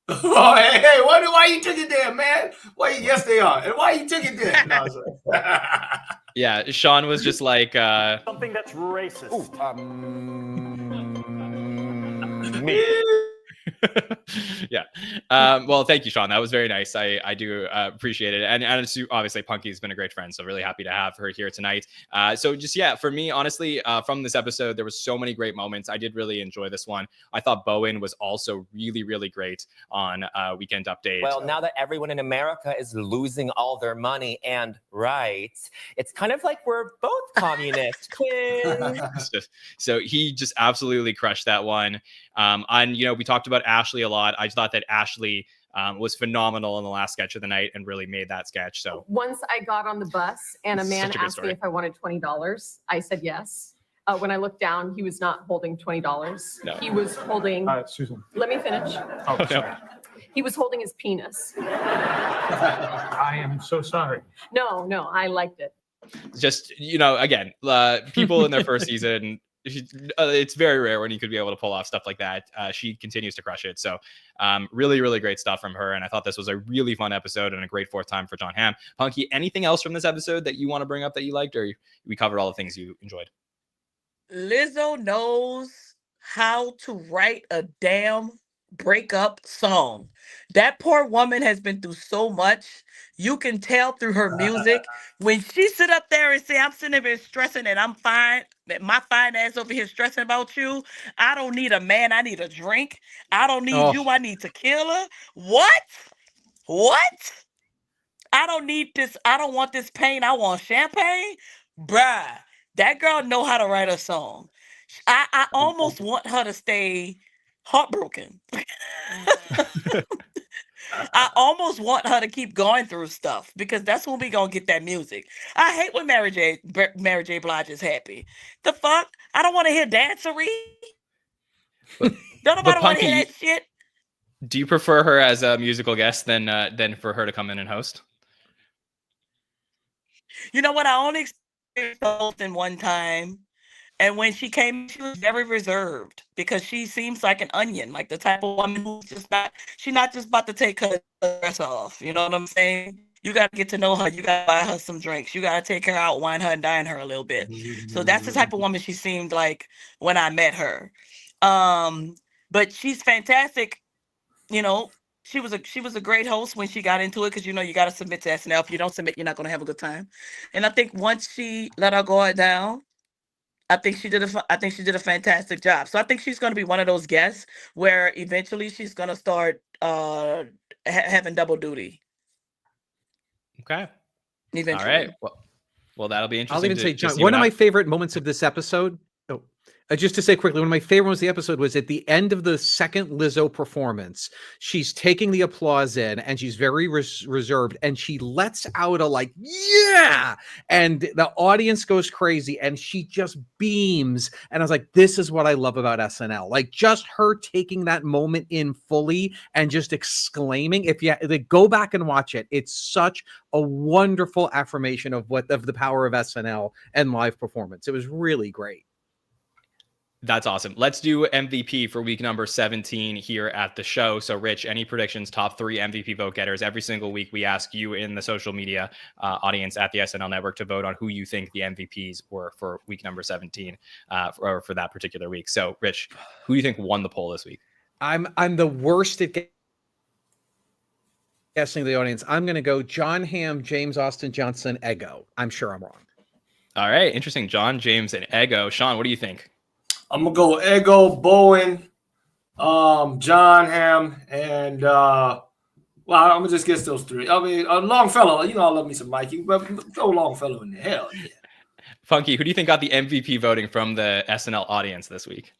Oh, hey, why you took it there, man? Yes, they are. And why you took it there? No, yeah, Sean was just like Something that's racist. Me. yeah. Well, thank you, Sean. That was very nice. I do appreciate it. And obviously Punkie's been a great friend, so really happy to have her here tonight. So just, yeah, for me, honestly, from this episode, there was so many great moments. I did really enjoy this one. I thought Bowen was also really, really great on Weekend Update. Well, now that everyone in America is losing all their money and rights, it's kind of like we're both communist. So he just absolutely crushed that one. And, we talked about Ashley a lot. I thought that Ashley was phenomenal in the last sketch of the night and really made that sketch. So once I got on the bus and a man asked me if I wanted $20, I said yes. When I looked down, he was not holding $20. No. He was holding. Susan. Let me finish. Oh, sorry. He was holding his penis. I am so sorry. No, I liked it. Just, again, people in their first season, it's very rare when you could be able to pull off stuff like that. She continues to crush it. So really, really great stuff from her. And I thought this was a really fun episode and a great fourth time for Jon Hamm. Punkie, anything else from this episode that you want to bring up that you liked, or we covered all the things you enjoyed? Lizzo knows how to write a damn breakup song. That poor woman has been through so much. You can tell through her music. When she sit up there and say, I'm sitting there stressing and I'm fine, that my fine ass over here stressing about you. I don't need a man. I need a drink. I don't need you. I need tequila. What? I don't need this. I don't want this pain. I want champagne. Bruh, that girl know how to write a song. I almost want her to stay heartbroken. I almost want her to keep going through stuff because that's when we gonna get that music. I hate when Mary J. Blige is happy. The fuck? I don't want to hear dancery. Don't nobody want to hear that shit. Do you prefer her as a musical guest than for her to come in and host? You know what? I only experienced hosting one time. And when she came, she was very reserved because she seems like an onion, like the type of woman who's she's not just about to take her dress off. You know what I'm saying? You got to get to know her. You got to buy her some drinks. You got to take her out, wine her, and dine her a little bit. So that's the type of woman she seemed like when I met her. But she's fantastic. She was a great host when she got into it because, you got to submit to SNL. If you don't submit, you're not going to have a good time. And I think once she let her guard down, I think she did a fantastic job. So I think she's going to be one of those guests where eventually she's going to start having double duty. Okay. Eventually. All right. Well, that'll be interesting. I'll even say, John, one of my favorite moments of this episode. Just to say quickly, one of my favorite moments of the episode was at the end of the second Lizzo performance. She's taking the applause in and she's very reserved and she lets out a yeah, and the audience goes crazy and she just beams. And I was like, this is what I love about SNL. Like just her taking that moment in fully and just exclaiming. If you go back and watch it, it's such a wonderful affirmation of the power of SNL and live performance. It was really great. That's awesome. Let's do MVP for week number 17 here at the show. So, Rich, any predictions, top 3 MVP vote getters? Every single week, we ask you in the social media audience at the SNL Network to vote on who you think the MVPs were for week number 17 or for that particular week. So, Rich, who do you think won the poll this week? I'm the worst at guessing the audience. I'm going to go Jon Hamm, James Austin Johnson, Ego. I'm sure I'm wrong. All right. Interesting. John, James, and Ego. Sean, what do you think? I'm going to go Ego, Bowen, Jon Hamm, and well, I'm gonna just guess those three. I mean, Longfellow. You know, I love me some Mikey, but throw Longfellow in there. Hell yeah. Punkie, who do you think got the MVP voting from the SNL audience this week?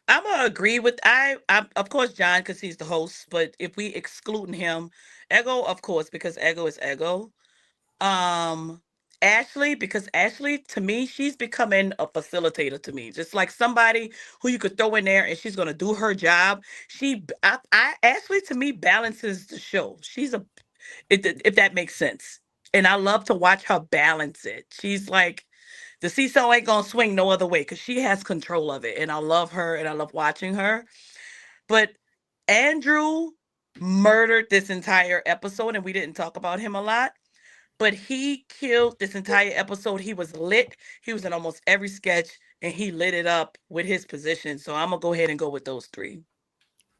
I'm gonna agree with I of course John because he's the host, but if we excluding him, Ego of course because Ego is Ego. Ashley because Ashley to me she's becoming a facilitator to me, just like somebody who you could throw in there and she's gonna do her job. Ashley to me balances the show. She's a if that makes sense, and I love to watch her balance it. She's like the seesaw ain't gonna swing no other way because she has control of it, and I love her and I love watching her. But Andrew murdered this entire episode, and we didn't talk about him a lot. But he killed this entire episode. He was lit. He was in almost every sketch, and he lit it up with his position. So I'm gonna go ahead and go with those three.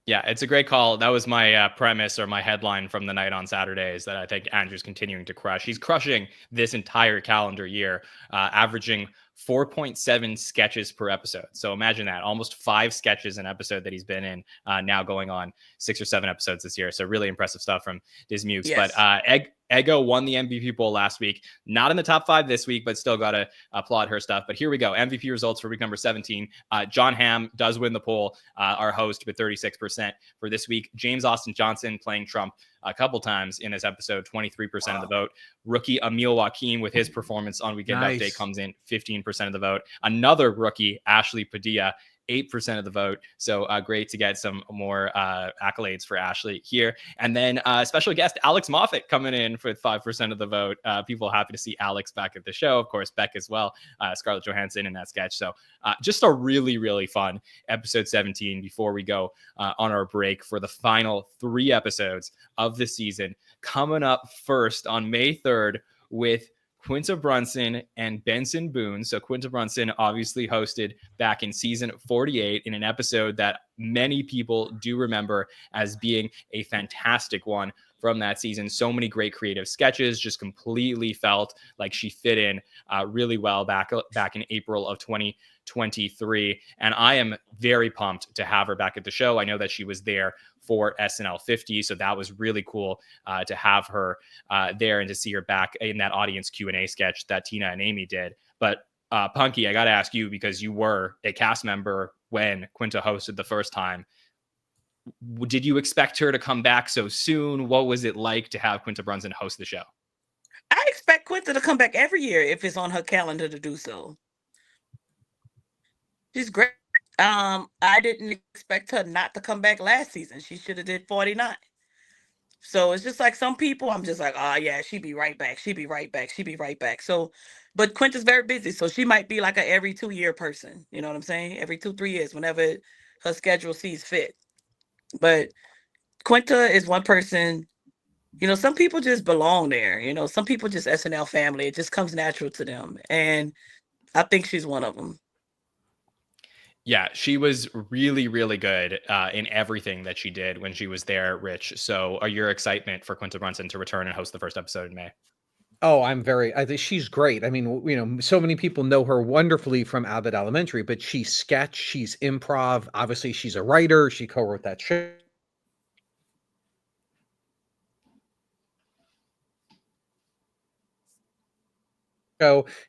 Yeah, it's a great call. That was my premise or my headline from the night on Saturday is that I think Andrew's continuing to crush. He's crushing this entire calendar year, averaging 4.7 sketches per episode. So imagine that, almost 5 sketches an episode that he's been in, now going on 6 or 7 episodes this year. So really impressive stuff from Dismukes. Yes. But Ego won the MVP poll last week. Not in the top 5 this week, but still got to applaud her stuff. But here we go. MVP results for week number 17. Jon Hamm does win the poll, our host, with 36% for this week. James Austin Johnson playing Trump a couple times in this episode, 23% of the vote. Rookie Emil Joaquin with his performance on Weekend Update comes in 15% of the vote. Another rookie, Ashley Padilla, 8% of the vote. So great to get some more accolades for Ashley here. And then special guest Alex Moffat coming in for 5% of the vote. People happy to see Alex back at the show. Of course, Beck as well. Scarlett Johansson in that sketch. So just a really, really fun episode 17 before we go on our break for the final 3 episodes of the season. Coming up first on May 3rd with Quinta Brunson and Benson Boone. So Quinta Brunson obviously hosted back in season 48 in an episode that many people do remember as being a fantastic one from that season. So many great creative sketches, just completely felt like she fit in really well back in April of 2023. And I am very pumped to have her back at the show. I know that she was there for SNL 50, so that was really cool to have her there and to see her back in that audience Q&A sketch that Tina and Amy did. But Punkie, I got to ask you, because you were a cast member when Quinta hosted the first time, did you expect her to come back so soon? What was it like to have Quinta Brunson host the show? I expect Quinta to come back every year if it's on her calendar to do so. She's great. I didn't expect her not to come back last season. She should have did 49. So it's just like some people, I'm just like, oh yeah, she'd be right back. She'd be right back. She'd be right back. So, but Quinta's very busy. So she might be like a every 2-year person. You know what I'm saying? Every 2-3 years, whenever her schedule sees fit. But Quinta is one person, you know, some people just belong there. You know, some people just SNL family. It just comes natural to them. And I think she's one of them. Yeah, she was really, really good in everything that she did when she was there, Rich. So your excitement for Quinta Brunson to return and host the first episode in May? Oh, I think she's great. I mean, you know, so many people know her wonderfully from Abbott Elementary, but she's sketch, she's improv. Obviously, she's a writer. She co-wrote that show.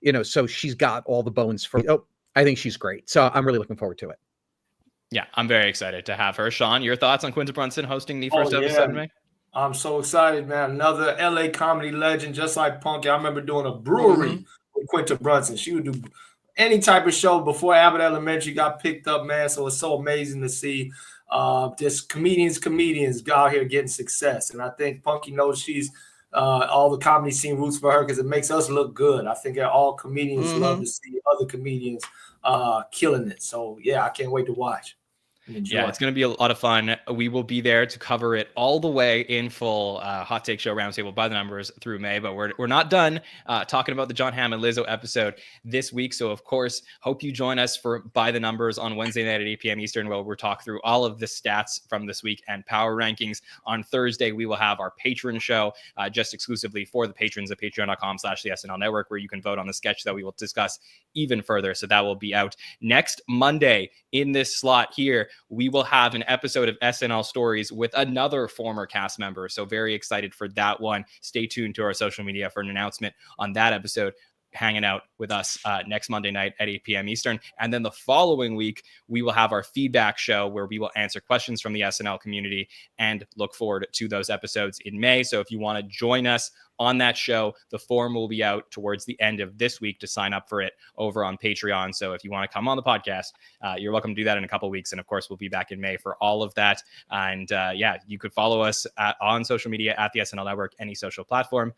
You know, so she's got all the bones for. Oh, I think she's great. So I'm really looking forward to it. Yeah, I'm very excited to have her. Sean, your thoughts on Quinta Brunson hosting the first episode in May? I'm so excited, man. Another LA comedy legend, just like Punkie. I remember doing a brewery with Quinta Brunson. She would do any type of show before Abbott Elementary got picked up, man. So it's so amazing to see just comedians go out here getting success. And I think Punkie knows she's all the comedy scene roots for her because it makes us look good. I think all comedians love to see other comedians killing it. So yeah, I can't wait to watch. Yeah, it's going to be a lot of fun. We will be there to cover it all the way in full. Hot Take Show Roundtable by the numbers through May, but we're not done talking about the Jon Hamm and Lizzo episode this week. So of course, hope you join us for By the Numbers on Wednesday night at 8 p.m. Eastern, where we'll talk through all of the stats from this week and power rankings. On Thursday, we will have our patron show just exclusively for the patrons at patreon.com/the SNL Network, where you can vote on the sketch that we will discuss even further. So that will be out next Monday. In this slot here, we will have an episode of SNL Stories with another former cast member. So very excited for that one. Stay tuned to our social media for an announcement on that episode. Hanging out with us next Monday night at 8 p.m. Eastern. And then the following week, we will have our feedback show where we will answer questions from the SNL community and look forward to those episodes in May. So if you want to join us on that show, the form will be out towards the end of this week to sign up for it over on Patreon. So if you want to come on the podcast, you're welcome to do that in a couple of weeks. And of course, we'll be back in May for all of that. And yeah, you could follow us on social media at the SNL Network, any social platform.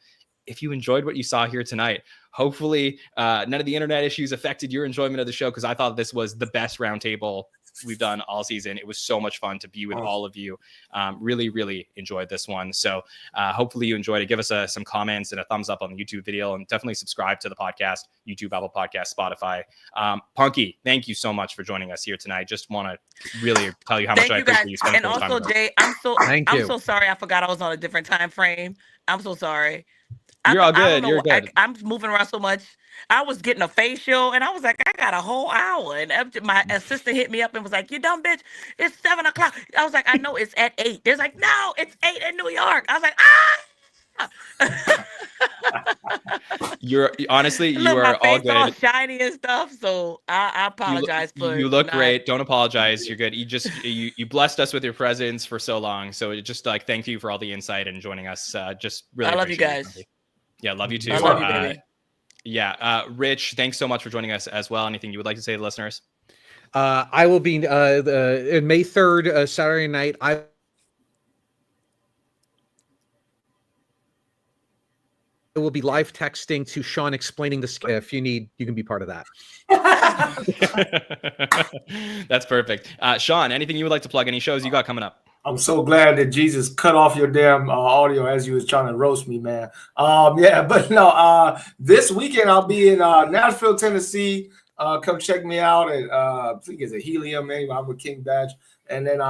If you enjoyed what you saw here tonight, hopefully none of the internet issues affected your enjoyment of the show, because I thought this was the best roundtable we've done all season. It was so much fun to be with all of you. Really, really enjoyed this one. So hopefully you enjoyed it. Give us some comments and a thumbs up on the YouTube video, and definitely subscribe to the podcast, YouTube, Apple Podcasts, Spotify. Punkie, thank you so much for joining us here tonight. Just want to really tell you how much I appreciate you spending time. And also, Jay, I'm so sorry. I forgot I was on a different time frame. I'm so sorry. You're all good. You're good. I'm moving around so much. I was getting a facial, and I was like, I got a whole hour. And my assistant hit me up and was like, "You dumb bitch! It's 7 o'clock." I was like, "I know it's at 8." They're like, "No, it's 8 in New York." I was like, You're honestly, you look, are all good. All shiny and stuff. So I apologize for. You look great. Don't apologize. You're good. You just you blessed us with your presence for so long. So it just like thank you for all the insight and joining us. Just really. I love you guys. Yeah, love you too. I love you, baby. Yeah, Rich, thanks so much for joining us as well. Anything you would like to say to the listeners? I will be in May 3rd, Saturday night. I will be live texting to Sean explaining this. If you need, you can be part of that. That's perfect. Sean, anything you would like to plug? Any shows you got coming up? I'm so glad that Jesus cut off your damn audio as you was trying to roast me, man. Yeah, but no, this weekend I'll be in Nashville, Tennessee. Come check me out at I think it's a Helium, maybe I'm with King Badge. And then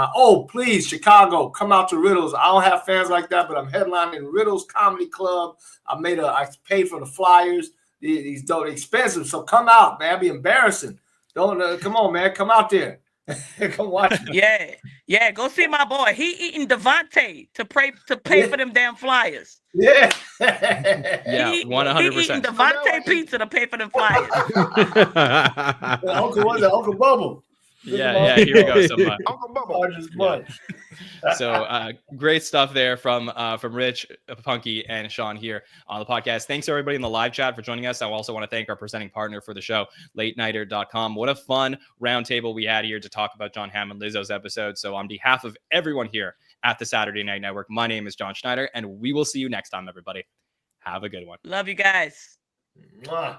please, Chicago, come out to Riddles. I don't have fans like that, but I'm headlining Riddles Comedy Club. I paid for the flyers. These dope expensive, so come out, man. It'd be embarrassing. Don't come on, man. Come out there. Come watch me. Yeah. Go see my boy. He eating Devontae to pay for them damn flyers. Yeah. Yeah, 100%. He eating Devontae pizza to pay for them flyers. Uncle Bubble. Yeah. Here we go. Some Uncle Bubble. So great stuff there from Rich, Punkie, and Sean here on the podcast. Thanks everybody in the live chat for joining us. I also want to thank our presenting partner for the show, LateNighter.com. What a fun roundtable we had here to talk about Jon Hamm and Lizzo's episode. So on behalf of everyone here at the Saturday Night Network, my name is Jon Schneider, and we will see you next time, everybody. Have a good one. Love you guys. Mwah.